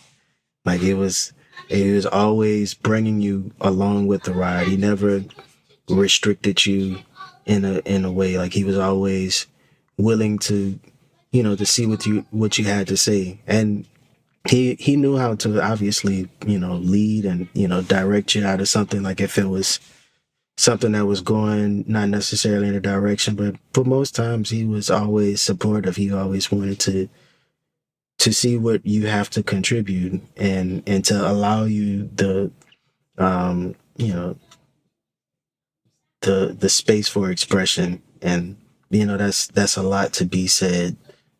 like it was. He was always bringing you along with the ride. He never restricted you in a way. Like he was always willing to, to see what you had to say. And he knew how to obviously, lead and, direct you out of something. Like if it was something that was going not necessarily in a direction, but for most times he was always supportive. He always wanted to to see what you have to contribute and to allow you the you know the space for expression. And that's a lot to be said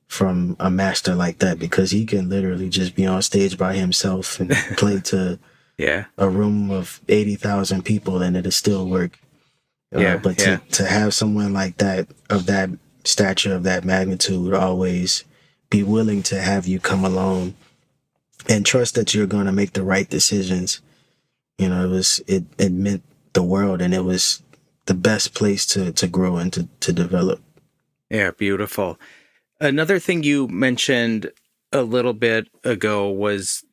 from a master like that, because he can literally just be on stage by himself and play to Yeah. a room of 80,000 people and it'll still work. But to have someone like that, of that stature, of that magnitude, always be willing to have you come along and trust that you're going to make the right decisions, it meant the world, and it was the best place to grow and to develop. Yeah, beautiful. Another thing you mentioned a little bit ago was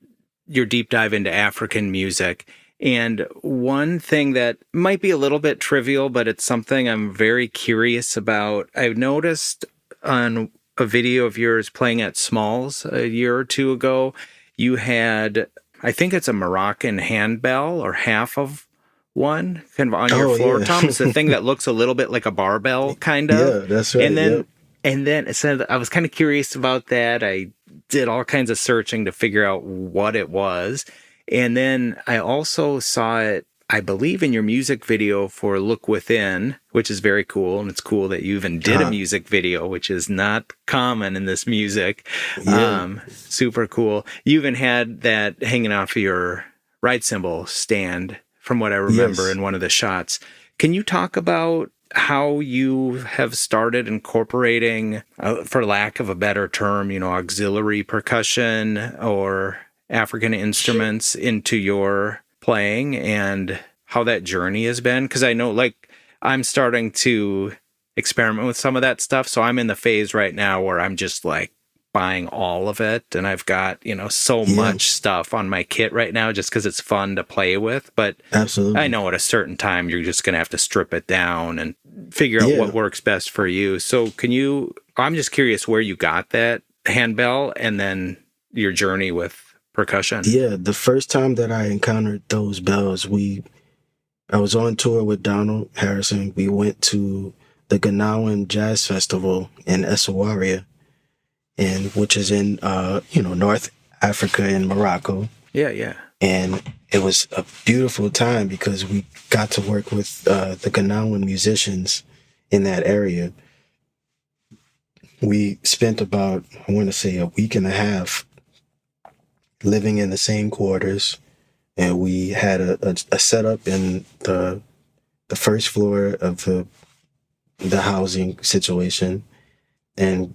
your deep dive into African music. And one thing that might be a little bit trivial, but it's something I'm very curious about. I've noticed on a video of yours playing at Smalls a year or two ago, you had, I think it's a Moroccan handbell or half of one kind of on your floor tom. It's the thing that looks a little bit like a barbell, kind of. Yeah, that's right. And then so I was kind of curious about that. I did all kinds of searching to figure out what it was. And then I also saw it, I believe, in your music video for Look Within, which is very cool. And it's cool that you even did a music video, which is not common in this music. Yeah. Super cool. You even had that hanging off of your ride cymbal stand, from what I remember, in one of the shots. Can you talk about how you have started incorporating, for lack of a better term, auxiliary percussion or African instruments into your playing, and how that journey has been? Because I know, I'm starting to experiment with some of that stuff. So I'm in the phase right now where I'm just buying all of it. And I've got, so much stuff on my kit right now just because it's fun to play with. But absolutely, I know at a certain time, you're just going to have to strip it down and figure out what works best for you. So I'm just curious where you got that handbell and then your journey with percussion. Yeah, the first time that I encountered those bells, I was on tour with Donald Harrison. We went to the Ganawan Jazz Festival in Essaouira, which is in North Africa in Morocco. Yeah. And it was a beautiful time because we got to work with the Ganawan musicians in that area. We spent about, I want to say, a week and a half living in the same quarters, and we had a setup in the first floor of the housing situation, and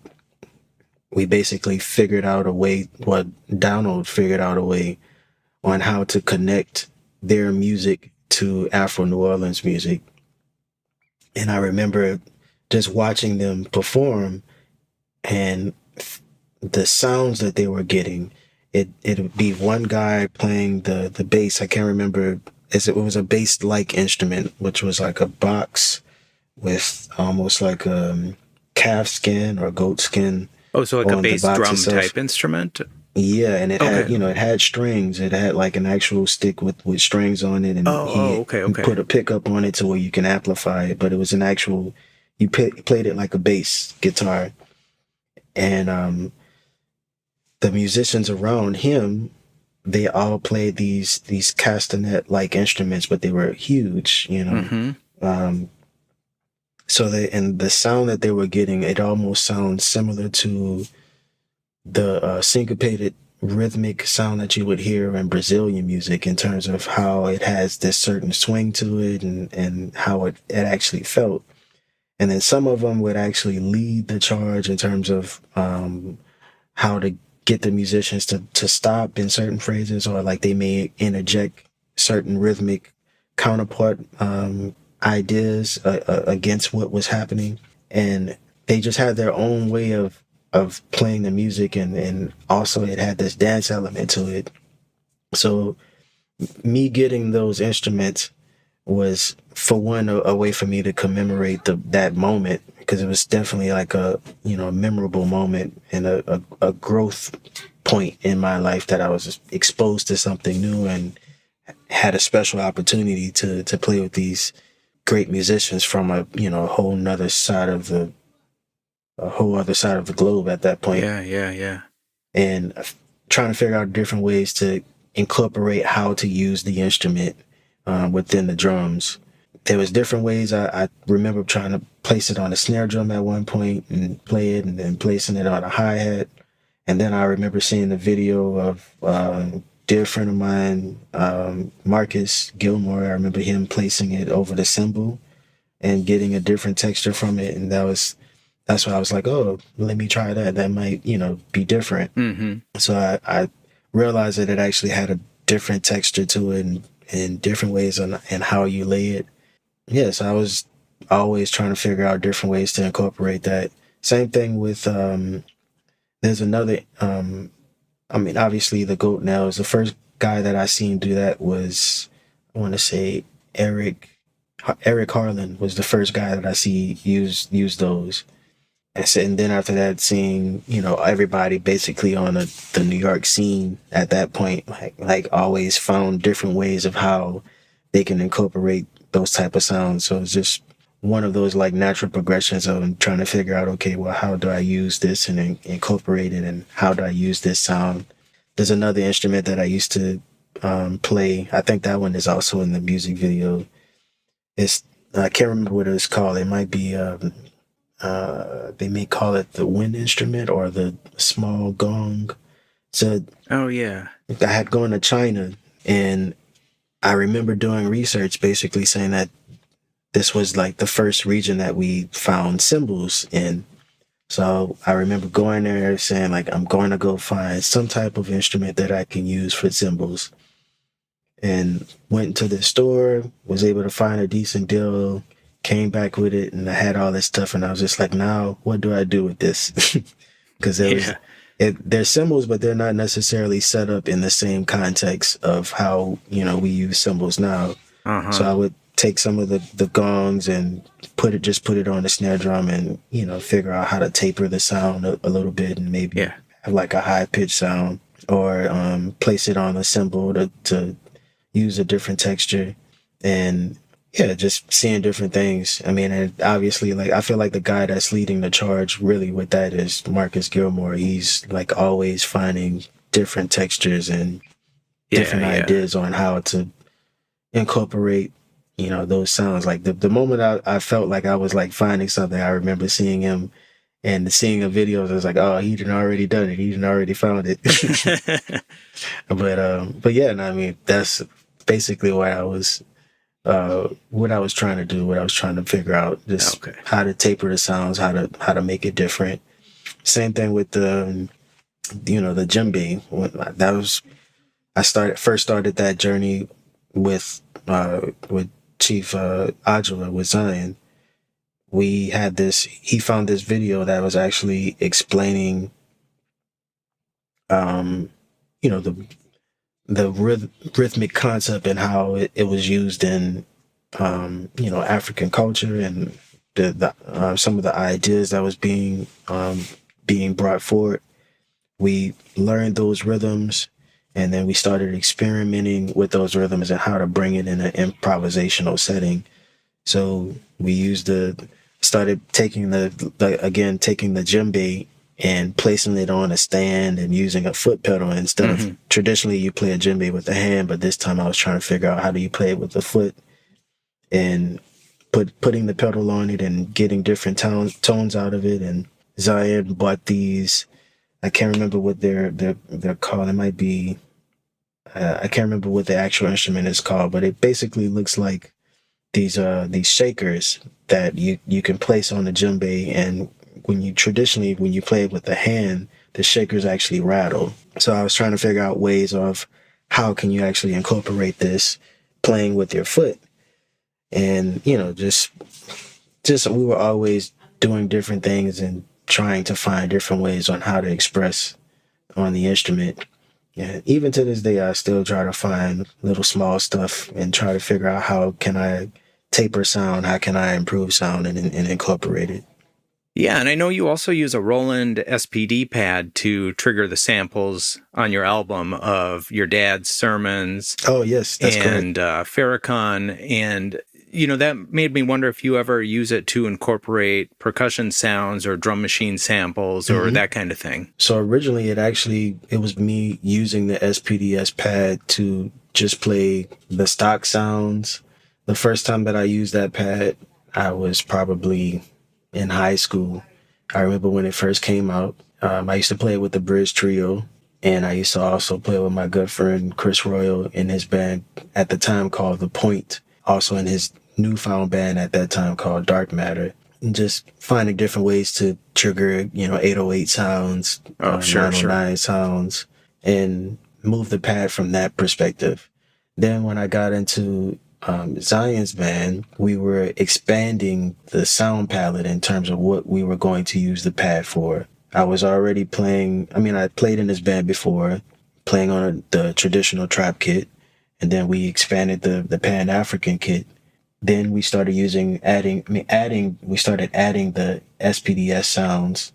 we basically figured out a way. Donald figured out a way on how to connect their music to Afro New Orleans music, and I remember just watching them perform and the sounds that they were getting. It'd be one guy playing the bass. I can't remember. It was a bass-like instrument, which was like a box with almost like a calf skin or goat skin. Oh, so like a bass drum type instrument? Yeah, and it had, it had strings. It had like an actual stick with strings on it, and he put a pickup on it to where you can amplify it. But it was an actual, played it like a bass guitar, and the musicians around him, they all played these castanet-like instruments, but they were huge, Mm-hmm. So the sound that they were getting, it almost sounds similar to the syncopated rhythmic sound that you would hear in Brazilian music, in terms of how it has this certain swing to it and how it actually felt. And then some of them would actually lead the charge in terms of how to get the musicians to stop in certain phrases, or they may interject certain rhythmic counterpart ideas against what was happening. And they just had their own way of playing the music, and also it had this dance element to it. So me getting those instruments was, for one, a way for me to commemorate that moment, because it was definitely like a memorable moment and a growth point in my life, that I was exposed to something new and had a special opportunity to play with these great musicians from a whole other side of the globe at that point. Yeah. and trying to figure out different ways to incorporate how to use the instrument within the drums. There was different ways. I remember trying to place it on a snare drum at one point and play it, and then placing it on a hi-hat. And then I remember seeing the video of dear friend of mine, Marcus Gilmore. I remember him placing it over the cymbal and getting a different texture from it. And that's why I was like, oh, let me try that. That might, be different. Mm-hmm. So I realized that it actually had a different texture to it and different ways and how you lay it. Yeah, so I was always trying to figure out different ways to incorporate that. Same thing with, there's another, obviously the goat nails. The first guy that I seen do that was, I want to say Eric Harlan was the first guy that I see use those. And then after that, seeing, everybody basically on the New York scene at that point, like always found different ways of how they can incorporate those type of sounds. So it's just one of those like natural progressions of trying to figure out, okay, well, how do I use this and incorporate it, and how do I use this sound? There's another instrument that I used to play. I think that one is also in the music video. I can't remember what it's called. It might be they may call it the wind instrument or the small gong. So oh yeah, I had gone to China, and I remember doing research basically saying that this was like the first region that we found cymbals in. So I remember going there saying like, I'm going to go find some type of instrument that I can use for cymbals, and went to the store, was able to find a decent deal, came back with it, and I had all this stuff, and I was just like, now what do I do with this? Because they're cymbals, but they're not necessarily set up in the same context of how, we use cymbals now. Uh-huh. So I would take some of the gongs and put it on the snare drum, and, figure out how to taper the sound a little bit, and maybe have like a high pitched sound, or place it on a cymbal to use a different texture. And yeah, just seeing different things. I mean, and obviously, like, I feel like the guy that's leading the charge really with that is Marcus Gilmore. He's like always finding different textures and different ideas on how to incorporate, those sounds. Like the moment I felt like I was like finding something, I remember seeing him and seeing the videos. I was like, oh, he done already done it. He done already found it. But yeah, and I mean, that's basically what I was trying to do, what I was trying to figure out, just how to taper the sounds, how to make it different. Same thing with the djembe. I first started that journey with Chief Adjuah with Xian. He found this video that was actually explaining, the rhythmic concept and how it was used in, African culture, and the some of the ideas that was being brought forward. We learned those rhythms, and then we started experimenting with those rhythms and how to bring it in an improvisational setting. So we started taking the djembe and placing it on a stand and using a foot pedal instead of traditionally you play a djembe with the hand, but this time I was trying to figure out how do you play it with the foot, and putting the pedal on it and getting different tones out of it. And Xian bought these, I can't remember what they're called. It might be, I can't remember what the actual instrument is called, but it basically looks like these shakers that you can place on the djembe, and when you play it with the hand, the shakers actually rattle. So I was trying to figure out ways of how can you actually incorporate this playing with your foot. And, just we were always doing different things and trying to find different ways on how to express on the instrument. And even to this day, I still try to find little small stuff and try to figure out how can I taper sound, how can I improve sound and incorporate it. Yeah, and I know you also use a Roland SPD pad to trigger the samples on your album of your dad's sermons. Oh, yes, that's correct. And Farrakhan. And that made me wonder if you ever use it to incorporate percussion sounds or drum machine samples or that kind of thing. So originally it was me using the SPDS pad to just play the stock sounds. The first time that I used that pad, I was probably in high school. I remember when it first came out. I used to play with the Bridge Trio, and I used to also play with my good friend Chris Royal in his band at the time called The Point, also in his newfound band at that time called Dark Matter. And just finding different ways to trigger, 808 sounds, 909 sounds, and move the pad from that perspective. Then when I got into Xian's band, we were expanding the sound palette in terms of what we were going to use the pad for. I was already I played in this band before, playing on the traditional trap kit, and then we expanded the Pan-African kit. Then we started adding the SPDS sounds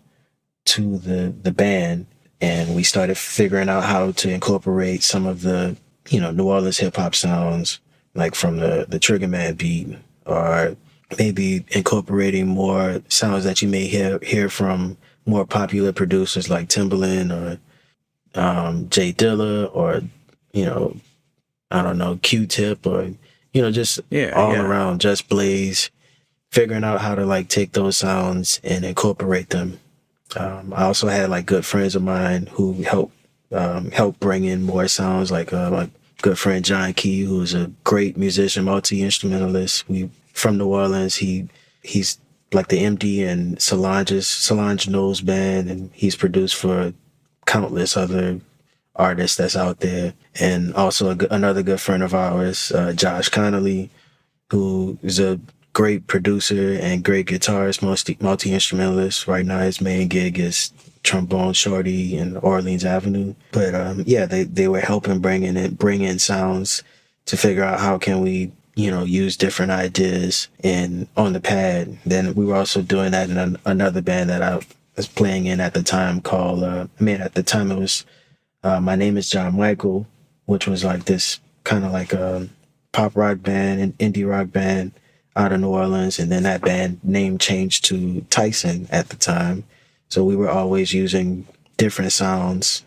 to the band, and we started figuring out how to incorporate some of the, New Orleans hip hop sounds, like from the Triggerman beat, or maybe incorporating more sounds that you may hear from more popular producers like Timbaland or Jay Dilla, or I don't know, Q-Tip, or just all around Just Blaze, figuring out how to take those sounds and incorporate them. I also had good friends of mine who helped bring in more sounds, like my good friend John Key, who is a great musician, multi-instrumentalist. From New Orleans. He's like the MD in Solange Knowles band, and he's produced for countless other artists that's out there. And also another good friend of ours, Josh Connolly, who is a great producer and great guitarist, multi-instrumentalist. Right now his main gig is Trombone Shorty in Orleans Avenue. But they were helping bring in sounds to figure out how can we use different ideas on the pad. Then we were also doing that in another band that I was playing in at the time called, at the time it was My Name is John Michael, which was this kind of a pop rock band, an indie rock band out of New Orleans. And then that band name changed to Tyson at the time. So we were always using different sounds.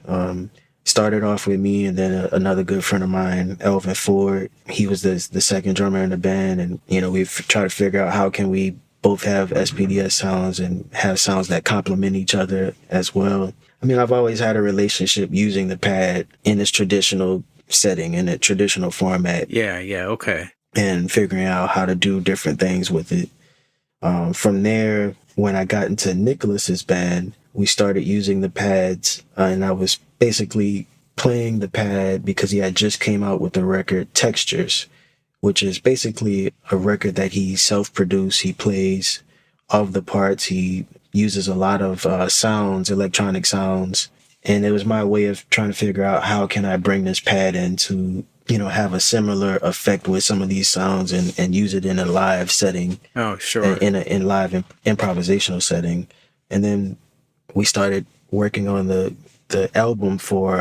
Started off with me, and then another good friend of mine, Elvin Ford. He was the second drummer in the band, and we've tried to figure out how can we both have SPDS sounds and have sounds that complement each other as well. I've always had a relationship using the pad in this traditional setting, in a traditional format. Yeah, okay. And figuring out how to do different things with it. From there, when I got into Nicholas's band, we started using the pads, and I was basically playing the pad because he had just came out with the record Textures, which is basically a record that he self-produced. He plays of the parts. He uses a lot of sounds, electronic sounds. And it was my way of trying to figure out how can I bring this pad in to, have a similar effect with some of these sounds and use it in a live setting. Oh, sure. In live improvisational setting. And then we started working on the album for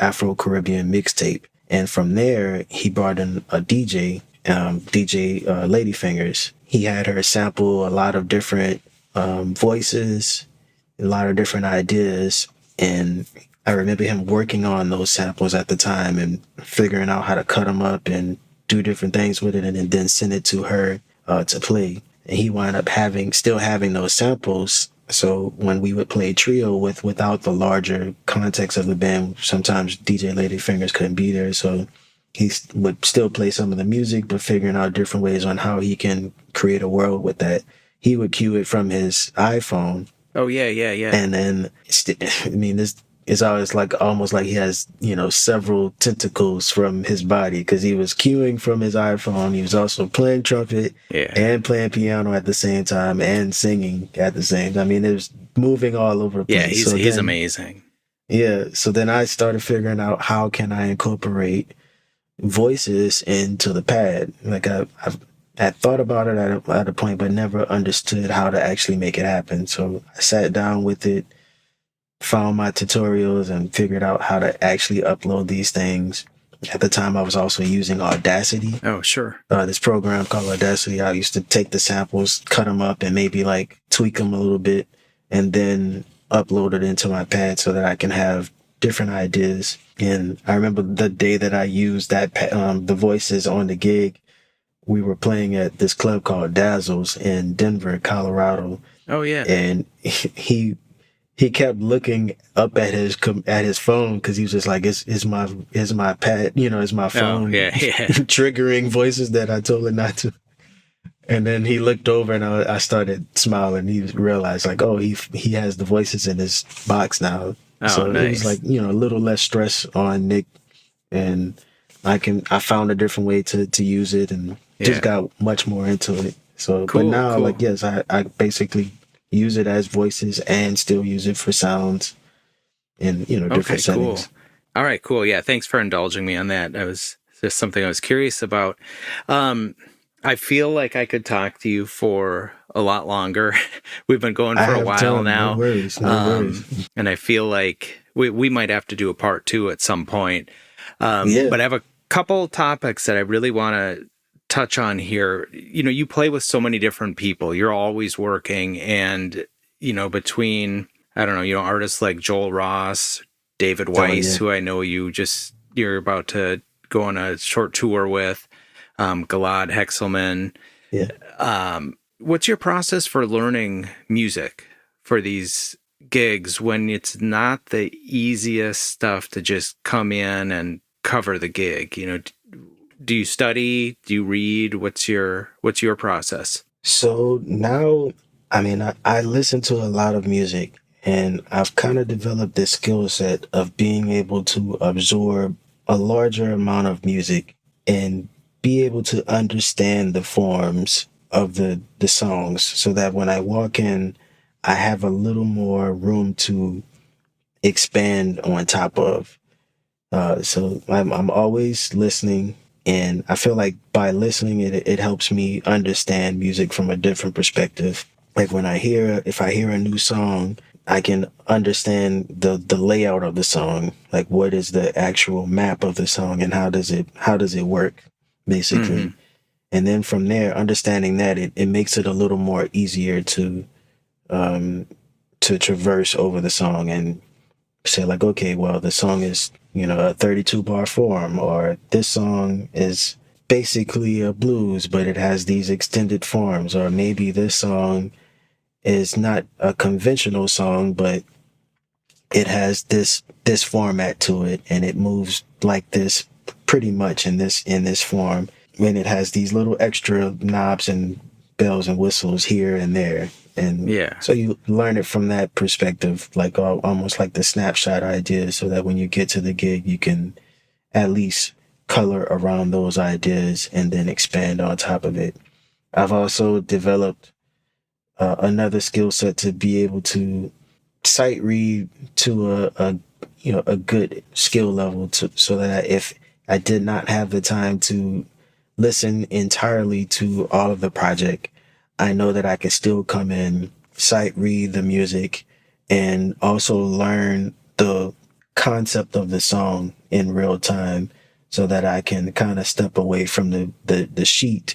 Afro-Caribbean mixtape. And from there, he brought in a DJ, Ladyfingers. He had her sample a lot of different voices, a lot of different ideas. And I remember him working on those samples at the time and figuring out how to cut them up and do different things with it, and then send it to her to play. And he wound up still having those samples. So when we would play trio without the larger context of the band, sometimes DJ Ladyfingers couldn't be there. So he would still play some of the music, but figuring out different ways on how he can create a world with that. He would cue it from his iPhone. Oh, yeah. And then, this is always almost like he has, several tentacles from his body, because he was cueing from his iPhone. He was also playing trumpet and playing piano at the same time and singing at the same time. It was moving all over the place. Yeah, he's amazing. Yeah. So then I started figuring out how can I incorporate voices into the pad. I thought about it at a point, but never understood how to actually make it happen. So I sat down with it, found my tutorials, and figured out how to actually upload these things. at the time I was also using Audacity. Oh, sure. This program called Audacity. I used to take the samples, cut them up, and maybe like tweak them a little bit, and then upload it into my pad so that I can have different ideas. And I remember the day that I used the voices on the gig. We were playing at this club called Dazzles in Denver, Colorado. Oh, yeah. And he kept looking up at his phone because he was just like, it's my pad, it's my phone. Oh, yeah. Triggering voices that I told it not to. And then he looked over and I started smiling. He realized like, oh, he has the voices in his box now. Oh, so nice. It was like, a little less stress on Nick, and I found a different way to use it, and just got much more into it. So, cool, but now, cool. like, yes, I basically use it as voices and still use it for sounds in, different settings. Cool. All right, cool. Yeah. Thanks for indulging me on that. That was just something I was curious about. I feel like I could talk to you for a lot longer. We've been going for a while now. No worries. And I feel like we might have to do a part 2 at some point. But I have a couple topics that I really want to touch on here. You play with so many different people. You're always working, and between artists like Joel Ross, David Weiss, who I know you're about to go on a short tour with, Gilad Hexelman. Yeah. What's your process for learning music for these gigs when it's not the easiest stuff to just come in and cover the gig? Do you study? Do you read? What's your process? So now, I listen to a lot of music, and I've kind of developed this skill set of being able to absorb a larger amount of music and be able to understand the forms of the songs, so that when I walk in, I have a little more room to expand on top of. So I'm always listening, and I feel like by listening, it helps me understand music from a different perspective. Like if I hear a new song, I can understand the layout of the song, like what is the actual map of the song and how does it work, basically. Mm-hmm. And then from there, understanding that, it makes it a little more easier to traverse over the song and say like, okay, well, the song is, a 32 bar form, or this song is basically a blues, but it has these extended forms, or maybe this song is not a conventional song, but it has this format to it, and it moves like this pretty much in this form. And it has these little extra knobs and bells and whistles here and there. And so you learn it from that perspective, like almost like the snapshot idea, so that when you get to the gig, you can at least color around those ideas and then expand on top of it. I've also developed another skill set to be able to sight read to a good skill level, so that if I did not have the time to listen entirely to all of the project, I know that I can still come in, sight read the music, and also learn the concept of the song in real time, so that I can kind of step away from the sheet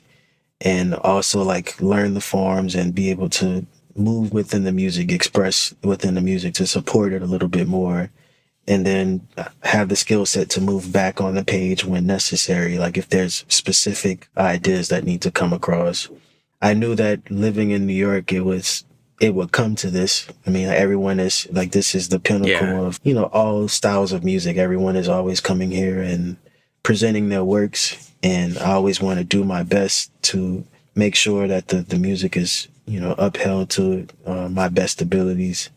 and also like learn the forms and be able to move within the music, express within the music to support it a little bit more. And then have the skill set to move back on the page when necessary, like if there's specific ideas that need to come across. I knew that living in New York, it would come to this. Everyone is like, this is the pinnacle of, all styles of music. Everyone is always coming here and presenting their works. And I always want to do my best to make sure that the music is, upheld to my best abilities.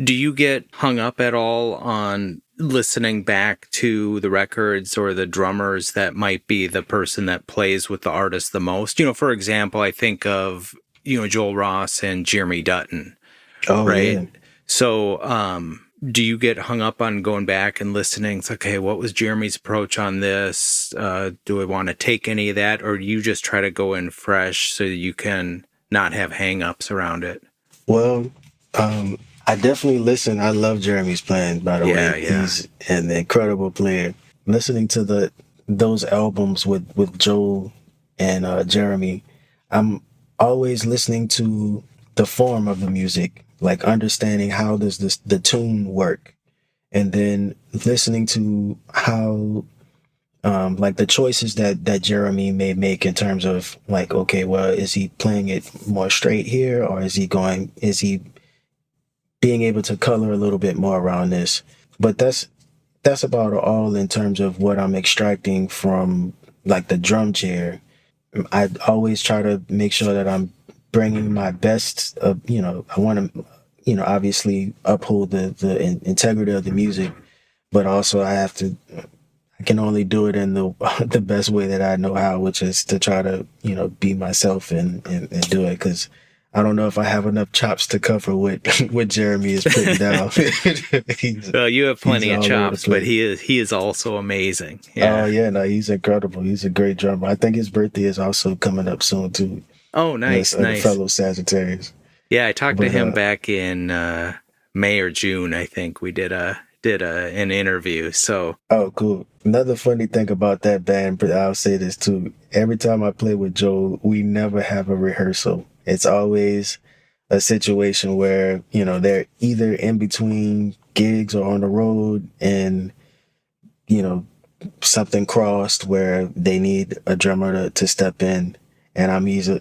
Do you get hung up at all on listening back to the records or the drummers that might be the person that plays with the artist the most? For example, I think of, Joel Ross and Jeremy Dutton. Oh, right? Yeah. So, do you get hung up on going back and listening? It's okay, what was Jeremy's approach on this? Do I want to take any of that? Or do you just try to go in fresh so that you can not have hang-ups around it? Well, I definitely listen. I love Jeremy's playing, by the way. Yeah. He's an incredible player. listening to those albums with Joe and Jeremy, I'm always listening to the form of the music, like understanding how does the tune work, and then listening to how like the choices that Jeremy may make in terms of like, okay, well, is he playing it more straight here, or is he being able to color a little bit more around this? But that's about all in terms of what I'm extracting from like the drum chair. I always try to make sure that I'm bringing my best. I want to, obviously uphold the integrity of the music, but also I can only do it in the the best way that I know how, which is to try to, be myself and do it. Because I don't know if I have enough chops to cover what Jeremy is putting down. Well, you have plenty of all over the chops, but place. he is also amazing. Oh Yeah. yeah, no, he's incredible. He's a great drummer. I think his birthday is also coming up soon too. Oh, nice, A nice. fellow Sagittarius. Yeah, I talked to But him back in May or June. I think we did an interview. So oh, cool. Another funny thing about that band, but I'll say this too. Every time I play with Joel, we never have a rehearsal. It's always a situation where, they're either in between gigs or on the road, and, you know, something crossed where they need a drummer to step in, and I'm either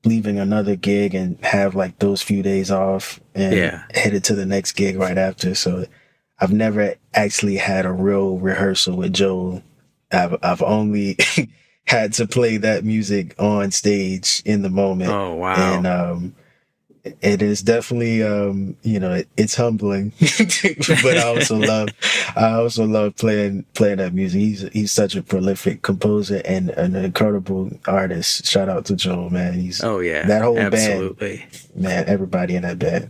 leaving another gig and have like those few days off and yeah. headed to the next gig right after. So I've never actually had a real rehearsal with Joel. I've only had to play that music on stage in the moment. Oh, wow. And it is definitely it's humbling. But I also love playing that music. He's such a prolific composer and an incredible artist. Shout out to Joel, man. Oh yeah, That whole absolutely. band, man, everybody in that band.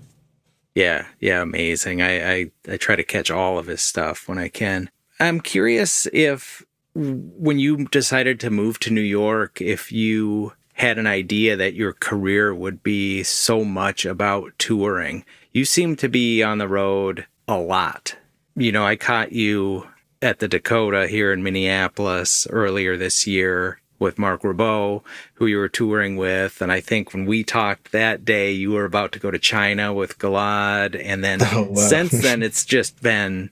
Yeah, amazing. I try to catch all of his stuff when I can. I'm curious if when you decided to move to New York, if you had an idea that your career would be so much about touring. You seem to be on the road a lot. I caught you at the Dakota here in Minneapolis earlier this year with Mark Ribot, who you were touring with. And I think when we talked that day, you were about to go to China with Galad. And then since then, it's just been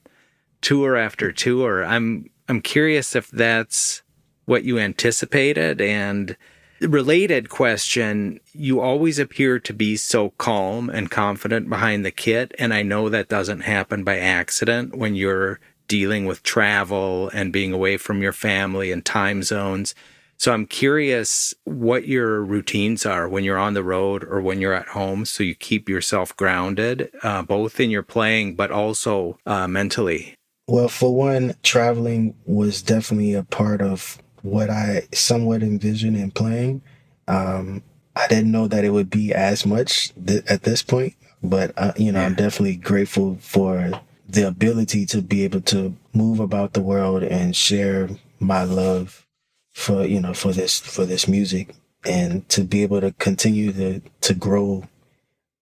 tour after tour. I'm curious if that's what you anticipated. And related question, you always appear to be so calm and confident behind the kit. And I know that doesn't happen by accident when you're dealing with travel and being away from your family and time zones. So I'm curious what your routines are when you're on the road or when you're at home, so you keep yourself grounded, both in your playing, but also mentally. Well, for one, traveling was definitely a part of what I somewhat envisioned in playing. I didn't know that it would be as much at this point, but I'm definitely grateful for the ability to be able to move about the world and share my love for this music, and to be able to continue to grow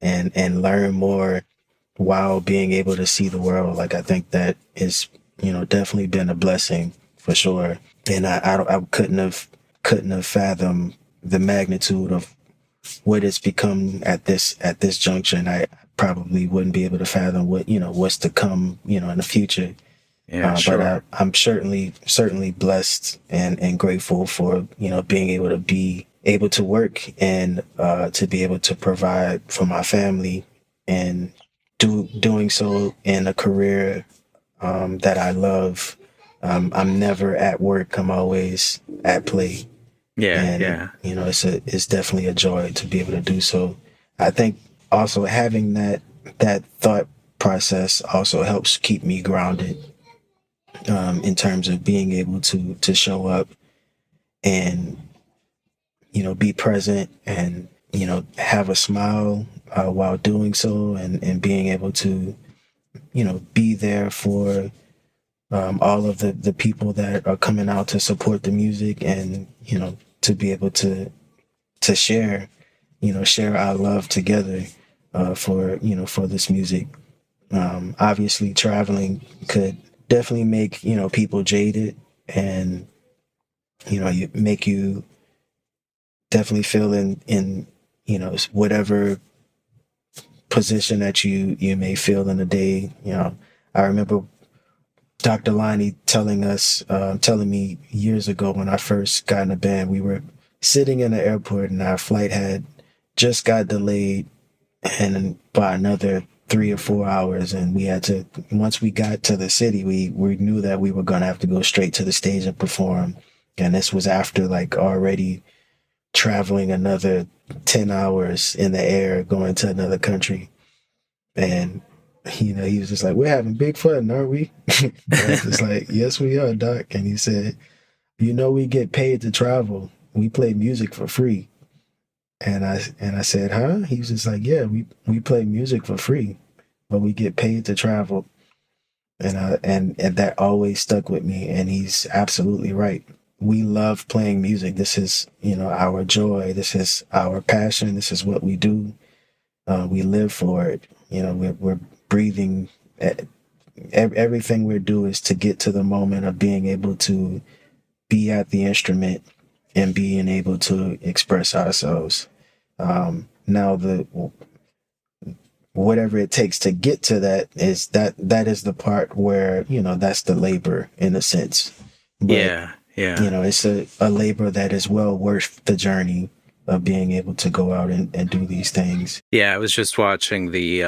and learn more while being able to see the world. Like, I think that is definitely been a blessing for sure. And I couldn't have fathomed the magnitude of what it's become at this junction. I probably wouldn't be able to fathom what's to come in the future. Yeah, sure. But I'm certainly blessed and grateful for being able to work and to be able to provide for my family, and doing so in a career that I love. I'm never at work. I'm always at play. Yeah, And, it's definitely a joy to be able to do so. I think also having that thought process also helps keep me grounded, in terms of being able to show up and, be present and, have a smile while doing so, and being able to, be there for all of the people that are coming out to support the music, and to be able to share our love together for this music. Obviously, traveling could definitely make, people jaded, and, you make you definitely feel in, whatever position that you may feel in a day. I remember Dr. Lonnie telling me years ago when I first got in a band, we were sitting in the airport and our flight had just got delayed and by another 3 or 4 hours. And we had to, once we got to the city, we knew that we were going to have to go straight to the stage and perform. And this was after like already traveling another 10 hours in the air, going to another country. And he was just like, "We're having big fun, aren't we?" I was just like, "Yes, we are, Doc." And he said, "We get paid to travel. We play music for free." And I said, "Huh?" He was just like, "Yeah, we play music for free, but we get paid to travel." And that always stuck with me. And he's absolutely right. We love playing music. This is, our joy. This is our passion. This is what we do. We live for it. We're breathing. Everything we do is to get to the moment of being able to be at the instrument and being able to express ourselves. Now, whatever it takes to get to that is the part where, that's the labor in a sense. But, Yeah. it's a labor that is well worth the journey of being able to go out and do these things. Yeah, I was just watching the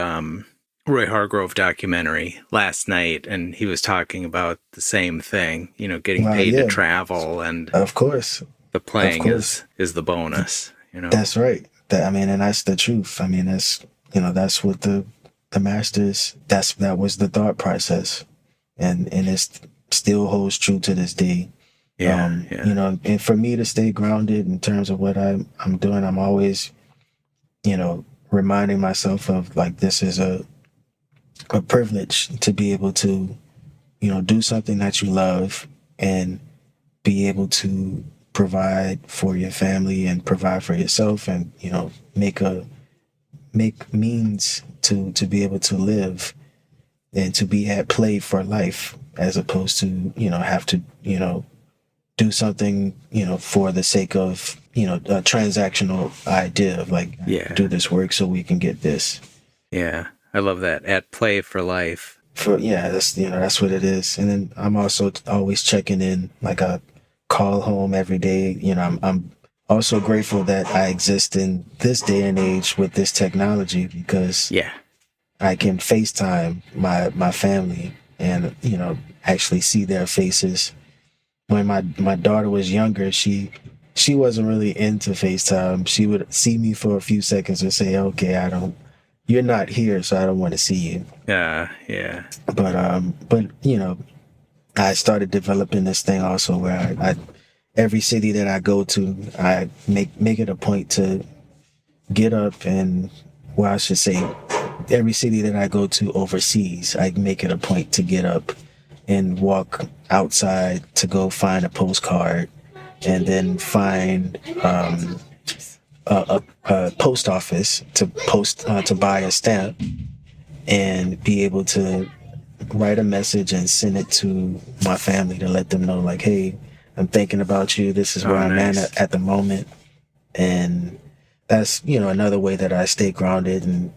Roy Hargrove documentary last night, and he was talking about the same thing, getting paid to travel, and of course, the playing is the bonus, That's right. And that's the truth. That's what the masters, that was the thought process. And it still holds true to this day. Yeah. And for me to stay grounded in terms of what I'm doing, I'm always, reminding myself of like, this is a privilege to be able to, do something that you love and be able to provide for your family and provide for yourself and, make means to be able to live and to be at play for life, as opposed to, have to, do something, for the sake of, a transactional idea of like, do this work so we can get this. Yeah. I love that. At play for life. That's what it is. And then I'm also always checking in, like I call home every day. I'm also grateful that I exist in this day and age with this technology, because I can FaceTime my family and, actually see their faces. When my daughter was younger, she wasn't really into FaceTime. She would see me for a few seconds and say, "Okay, you're not here, so I don't want to see you." Yeah. But I started developing this thing also where I every city that I go to, I make it a point to get up and, well, I should say, every city that I go to overseas, I make it a point to get up and walk outside to go find a postcard, and then find a post office to buy a stamp, and be able to write a message and send it to my family to let them know, like, "Hey, I'm thinking about you. This is where I'm at the moment." And that's, another way that I stay grounded and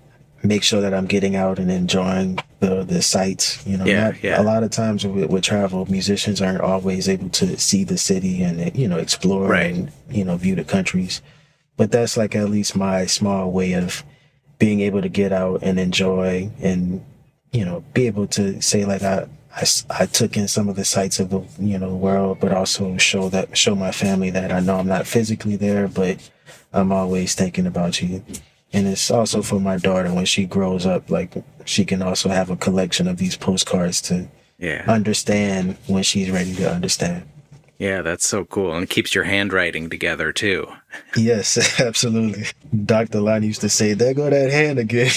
make sure that I'm getting out and enjoying the sights. A lot of times with travel, musicians aren't always able to see the city and, explore and, view the countries. But that's like at least my small way of being able to get out and enjoy and, be able to say like I took in some of the sights of the world, but also show my family that I know I'm not physically there, but I'm always thinking about you. And it's also for my daughter, when she grows up, like she can also have a collection of these postcards to understand when she's ready to understand. Yeah, that's so cool. And it keeps your handwriting together too. Yes, absolutely. Dr. Lonnie used to say, "There go that hand again."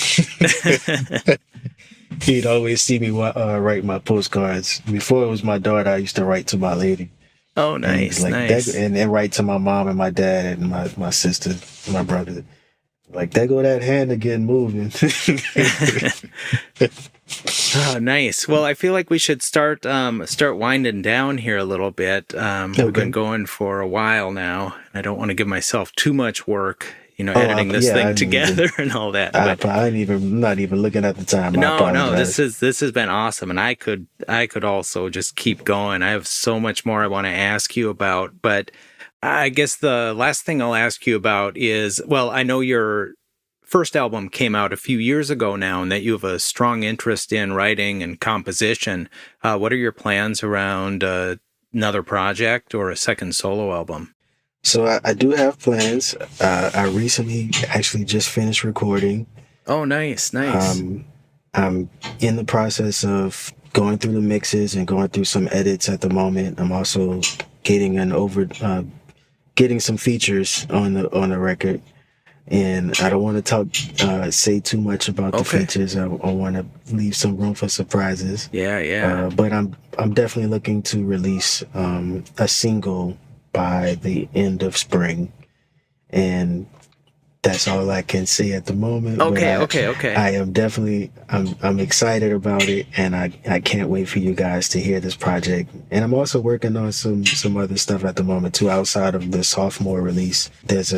He'd always see me write my postcards. Before it was my daughter, I used to write to my lady. Oh, nice, nice. And then write to my mom and my dad and my sister, my brother. Like, there go that hand again moving. Oh, nice. Well, I feel like we should start winding down here a little bit. We've been going for a while now, and I don't want to give myself too much work, editing this thing together and all that. But I'm not even looking at the time. no, this has been awesome, and I could also just keep going. I have so much more I want to ask you about, but I guess the last thing I'll ask you about is, well, I know your first album came out a few years ago now, and that you have a strong interest in writing and composition. What are your plans around another project or a second solo album? So I do have plans. I recently actually just finished recording. Oh, nice. I'm in the process of going through the mixes and going through some edits at the moment. I'm also getting getting some features on the record. And I don't want to say too much about the features. I want to leave some room for surprises. Yeah. But I'm definitely looking to release a single by the end of spring, and that's all I can say at the moment. Okay. I am definitely I'm excited about it, and I can't wait for you guys to hear this project. And I'm also working on some other stuff at the moment too, outside of the sophomore release. There's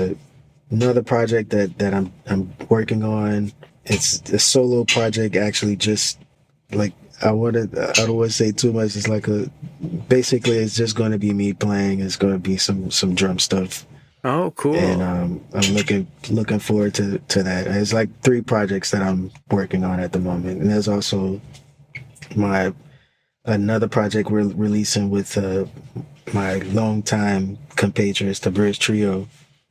another project that I'm working on. It's a solo project, actually. Just like I don't want to say too much. It's like basically it's just going to be me playing. It's going to be some drum stuff. Oh, cool. And I'm looking forward to that. It's like 3 projects that I'm working on at the moment, and there's also another project we're releasing with my longtime compatriots, the Bridge Trio.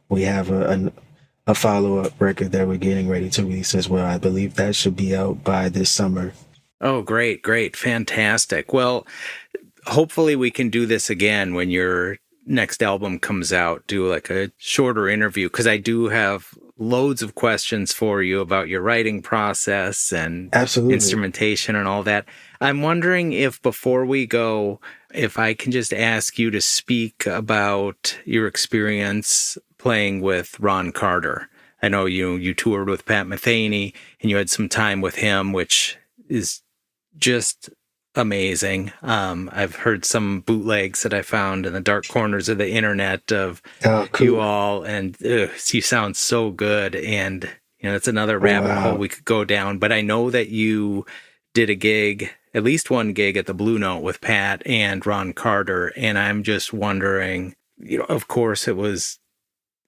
We have a follow-up record that we're getting ready to release as well. I believe that should be out by this summer. Oh, great. Fantastic. Well, hopefully we can do this again when your next album comes out, do like a shorter interview, because I do have loads of questions for you about your writing process and instrumentation and all that. I'm wondering if before we go, if I can just ask you to speak about your experience playing with Ron Carter. I know you toured with Pat Metheny and you had some time with him, which is just amazing. I've heard some bootlegs that I found in the dark corners of the internet of you all, and you sound so good. And it's another rabbit hole we could go down. But I know that you did a gig, at least one gig at the Blue Note with Pat and Ron Carter, and I'm just wondering, of course it was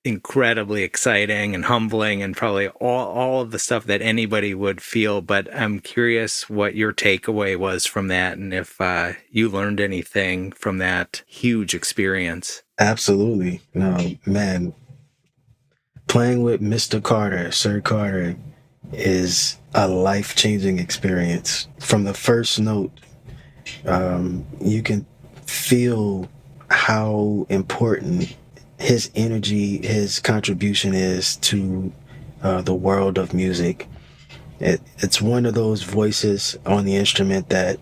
incredibly exciting and humbling and probably all of the stuff that anybody would feel, but I'm curious what your takeaway was from that, and if you learned anything from that huge experience. Absolutely. No, man, playing with Mr. Carter, Sir Carter, is a life-changing experience. From the first note, you can feel how important his energy, his contribution is to the world of music. It's one of those voices on the instrument that,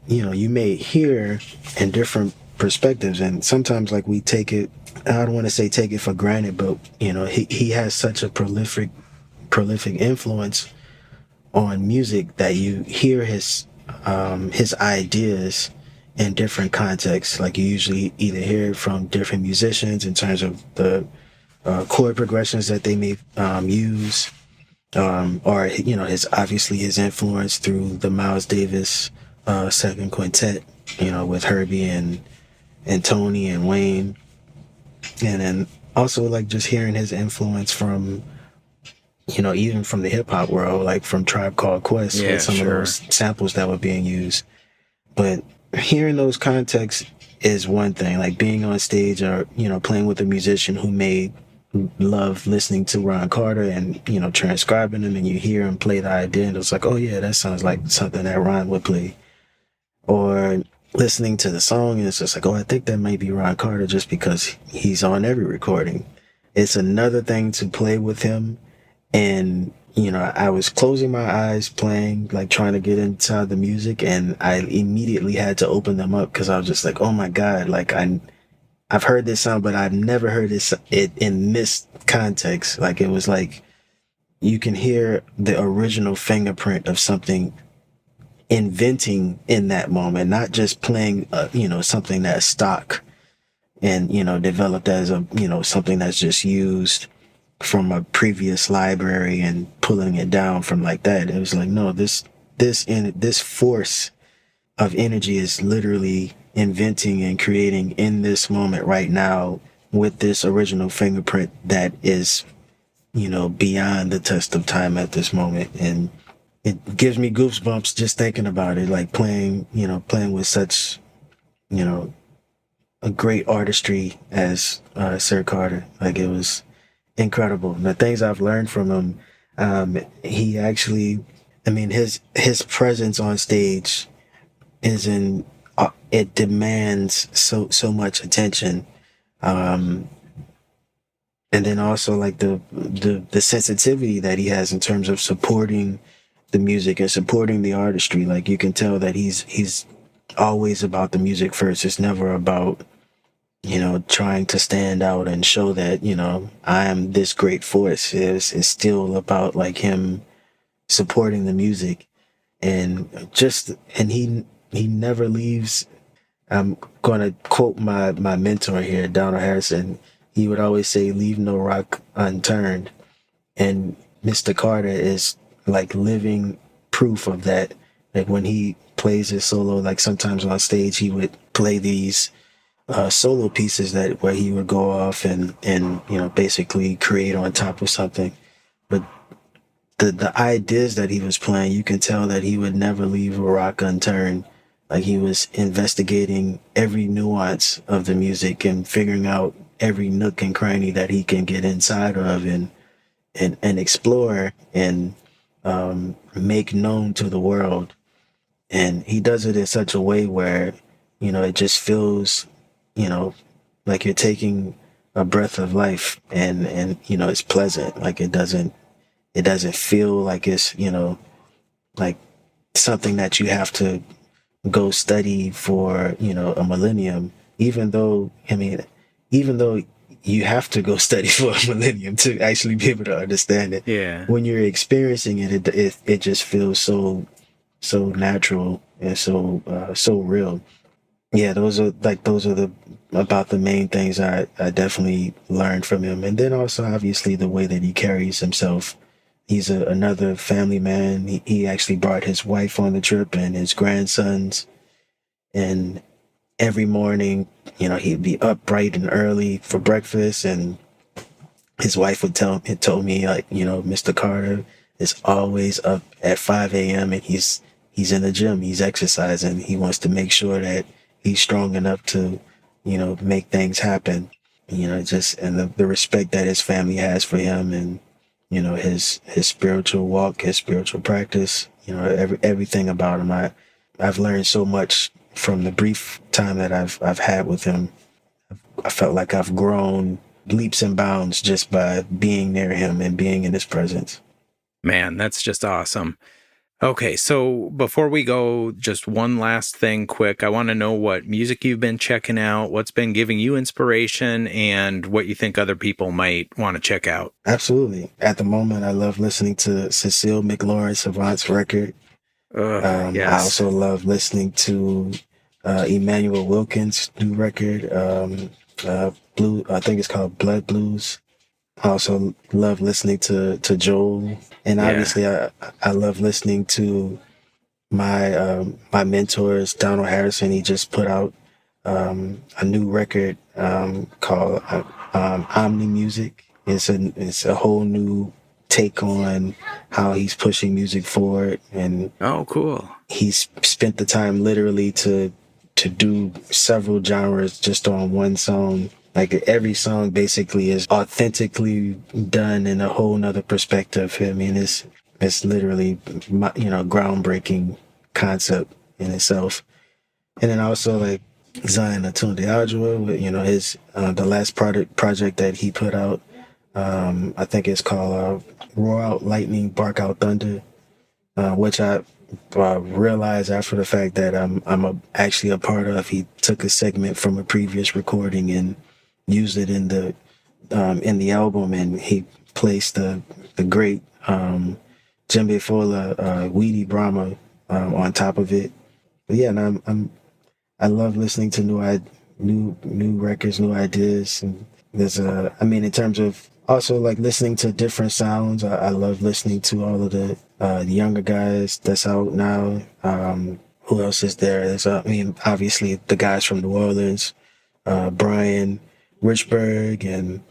you may hear in different perspectives, and sometimes like we take it, I don't want to say take it for granted, but he has such a prolific influence on music that you hear his ideas in different contexts. Like you usually either hear it from different musicians in terms of the chord progressions that they may use, or his influence through the Miles Davis second quintet, with Herbie and Tony and Wayne, and then also like just hearing his influence from even from the hip hop world, like from Tribe Called Quest, with some of those samples that were being used. But hearing those contexts is one thing, like being on stage or, playing with a musician who may love listening to Ron Carter and, transcribing him, and you hear him play the idea and it's like, oh yeah, that sounds like something that Ron would play. Or listening to the song and it's just like, oh, I think that might be Ron Carter just because he's on every recording. It's another thing to play with him. And I was closing my eyes playing, like trying to get inside the music, and I immediately had to open them up because I was just like, oh my God, like I've heard this sound, but I've never heard it in this context. Like it was like you can hear the original fingerprint of something inventing in that moment, not just playing, something that's stock and, developed as something that's just used from a previous library and pulling it down from like that. It was like, no, this force of energy is literally inventing and creating in this moment right now with this original fingerprint that is, beyond the test of time at this moment. And it gives me goosebumps just thinking about it, like playing with such, a great artistry as Sir Carter. Like, it was incredible. The things I've learned from him, he actually, his presence on stage it demands so much attention. And then also like the sensitivity that he has in terms of supporting the music and supporting the artistry. Like, you can tell that he's always about the music first. It's never about, trying to stand out and show that, I am this great force. It's still about like him supporting the music and he never leaves. I'm going to quote my mentor here, Donald Harrison. He would always say, leave no rock unturned. And Mr. Carter is like living proof of that. Like, when he plays his solo, like sometimes on stage, he would play these solo pieces where he would go off and basically create on top of something. But the ideas that he was playing, you can tell that he would never leave a rock unturned. Like, he was investigating every nuance of the music and figuring out every nook and cranny that he can get inside of and explore and make known to the world. And he does it in such a way where, it just feels, like you're taking a breath of life and it's pleasant. Like, it doesn't feel like it's, like something that you have to go study for, a millennium, even though you have to go study for a millennium to actually be able to understand it. Yeah. When you're experiencing it just feels so natural and so real. Yeah, those are about the main things I definitely learned from him. And then also obviously the way that he carries himself. He's another family man. He actually brought his wife on the trip and his grandsons. And every morning, he'd be up bright and early for breakfast. And his wife told me, like, Mr. Carter is always up at 5 a.m. and he's in the gym. He's exercising. He wants to make sure that he's strong enough to, make things happen. And the respect that his family has for him and, his spiritual walk, his spiritual practice, everything about him. I've learned so much from the brief time that I've had with him. I felt like I've grown leaps and bounds just by being near him and being in his presence. Man, that's just awesome. Okay, so before we go, just one last thing quick. I want to know what music you've been checking out, what's been giving you inspiration, and what you think other people might want to check out. Absolutely. At the moment, I love listening to Cecile McLaurin Savant's record. Yes. I also love listening to Emmanuel Wilkins' new record, Blue. I think it's called Blood Blues. I also love listening to Joel, and obviously I love listening to my mentors. Donald Harrison, he just put out a new record called Omni Music. It's a whole new take on how he's pushing music forward, and oh, cool. He's spent the time literally to do several genres just on one song. Like, every song basically is authentically done in a whole nother perspective. I mean, it's literally, groundbreaking concept in itself. And then also like Xian aTunde Adjuah, his the last project that he put out, I think it's called Roar Out Lightning, Bark Out Thunder, which I realized after the fact that I'm actually a part of. He took a segment from a previous recording and used it in the album, and he placed the great Djembe Fola Weedy Brahma on top of it. But yeah, and I love listening to new records, new ideas, and in terms of also like listening to different sounds. I love listening to all of the younger guys that's out now. Who else is there? There's obviously the guys from New Orleans, Brian Richburg and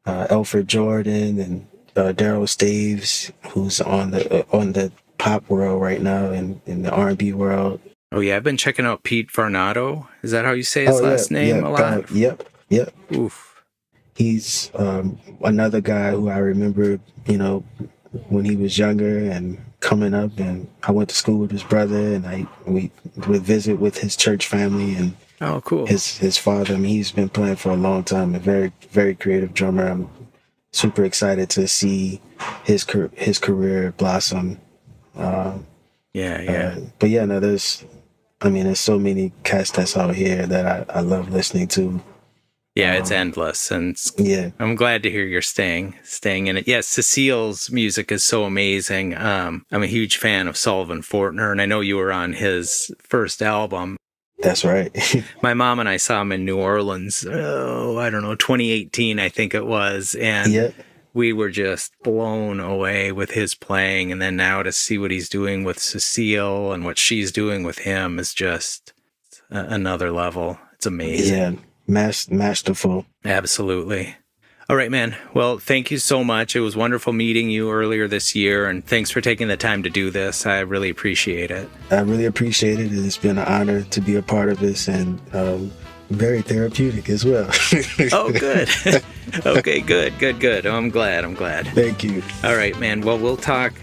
Elfrid Jordan and Daryl Staves, who's on the pop world right now and in the R&B world. Oh yeah, I've been checking out Pete Varnado. Is that how you say his last name a lot? Yep. Oof. He's another guy who I remember, when he was younger and coming up, and I went to school with his brother, and we would visit with his church family and oh, cool. His father. He's been playing for a long time, a very, very creative drummer. I'm super excited to see his career blossom. But yeah, no, there's so many cats that's out here that I love listening to. Yeah, it's endless, and I'm glad to hear you're staying in it. Yes, Cecile's music is so amazing. I'm a huge fan of Sullivan Fortner, and I know you were on his first album. That's right. My mom and I saw him in New Orleans, 2018, I think it was, and we were just blown away with his playing, and then now to see what he's doing with Cecile and what she's doing with him is just another level. It's amazing. Yeah. Masterful. Absolutely. All right, man. Well, thank you so much. It was wonderful meeting you earlier this year, and thanks for taking the time to do this. I really appreciate it. I really appreciate it. It's been an honor to be a part of this, and very therapeutic as well. Oh, good. Okay, good. Oh, I'm glad. Thank you. All right, man. Well, we'll talk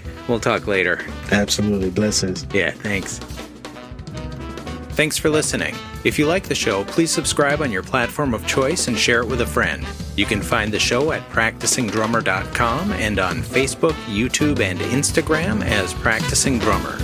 later. Absolutely. Blessings. Yeah, thanks. Thanks for listening. If you like the show, please subscribe on your platform of choice and share it with a friend. You can find the show at practicingdrummer.com and on Facebook, YouTube, and Instagram as Practicing Drummer.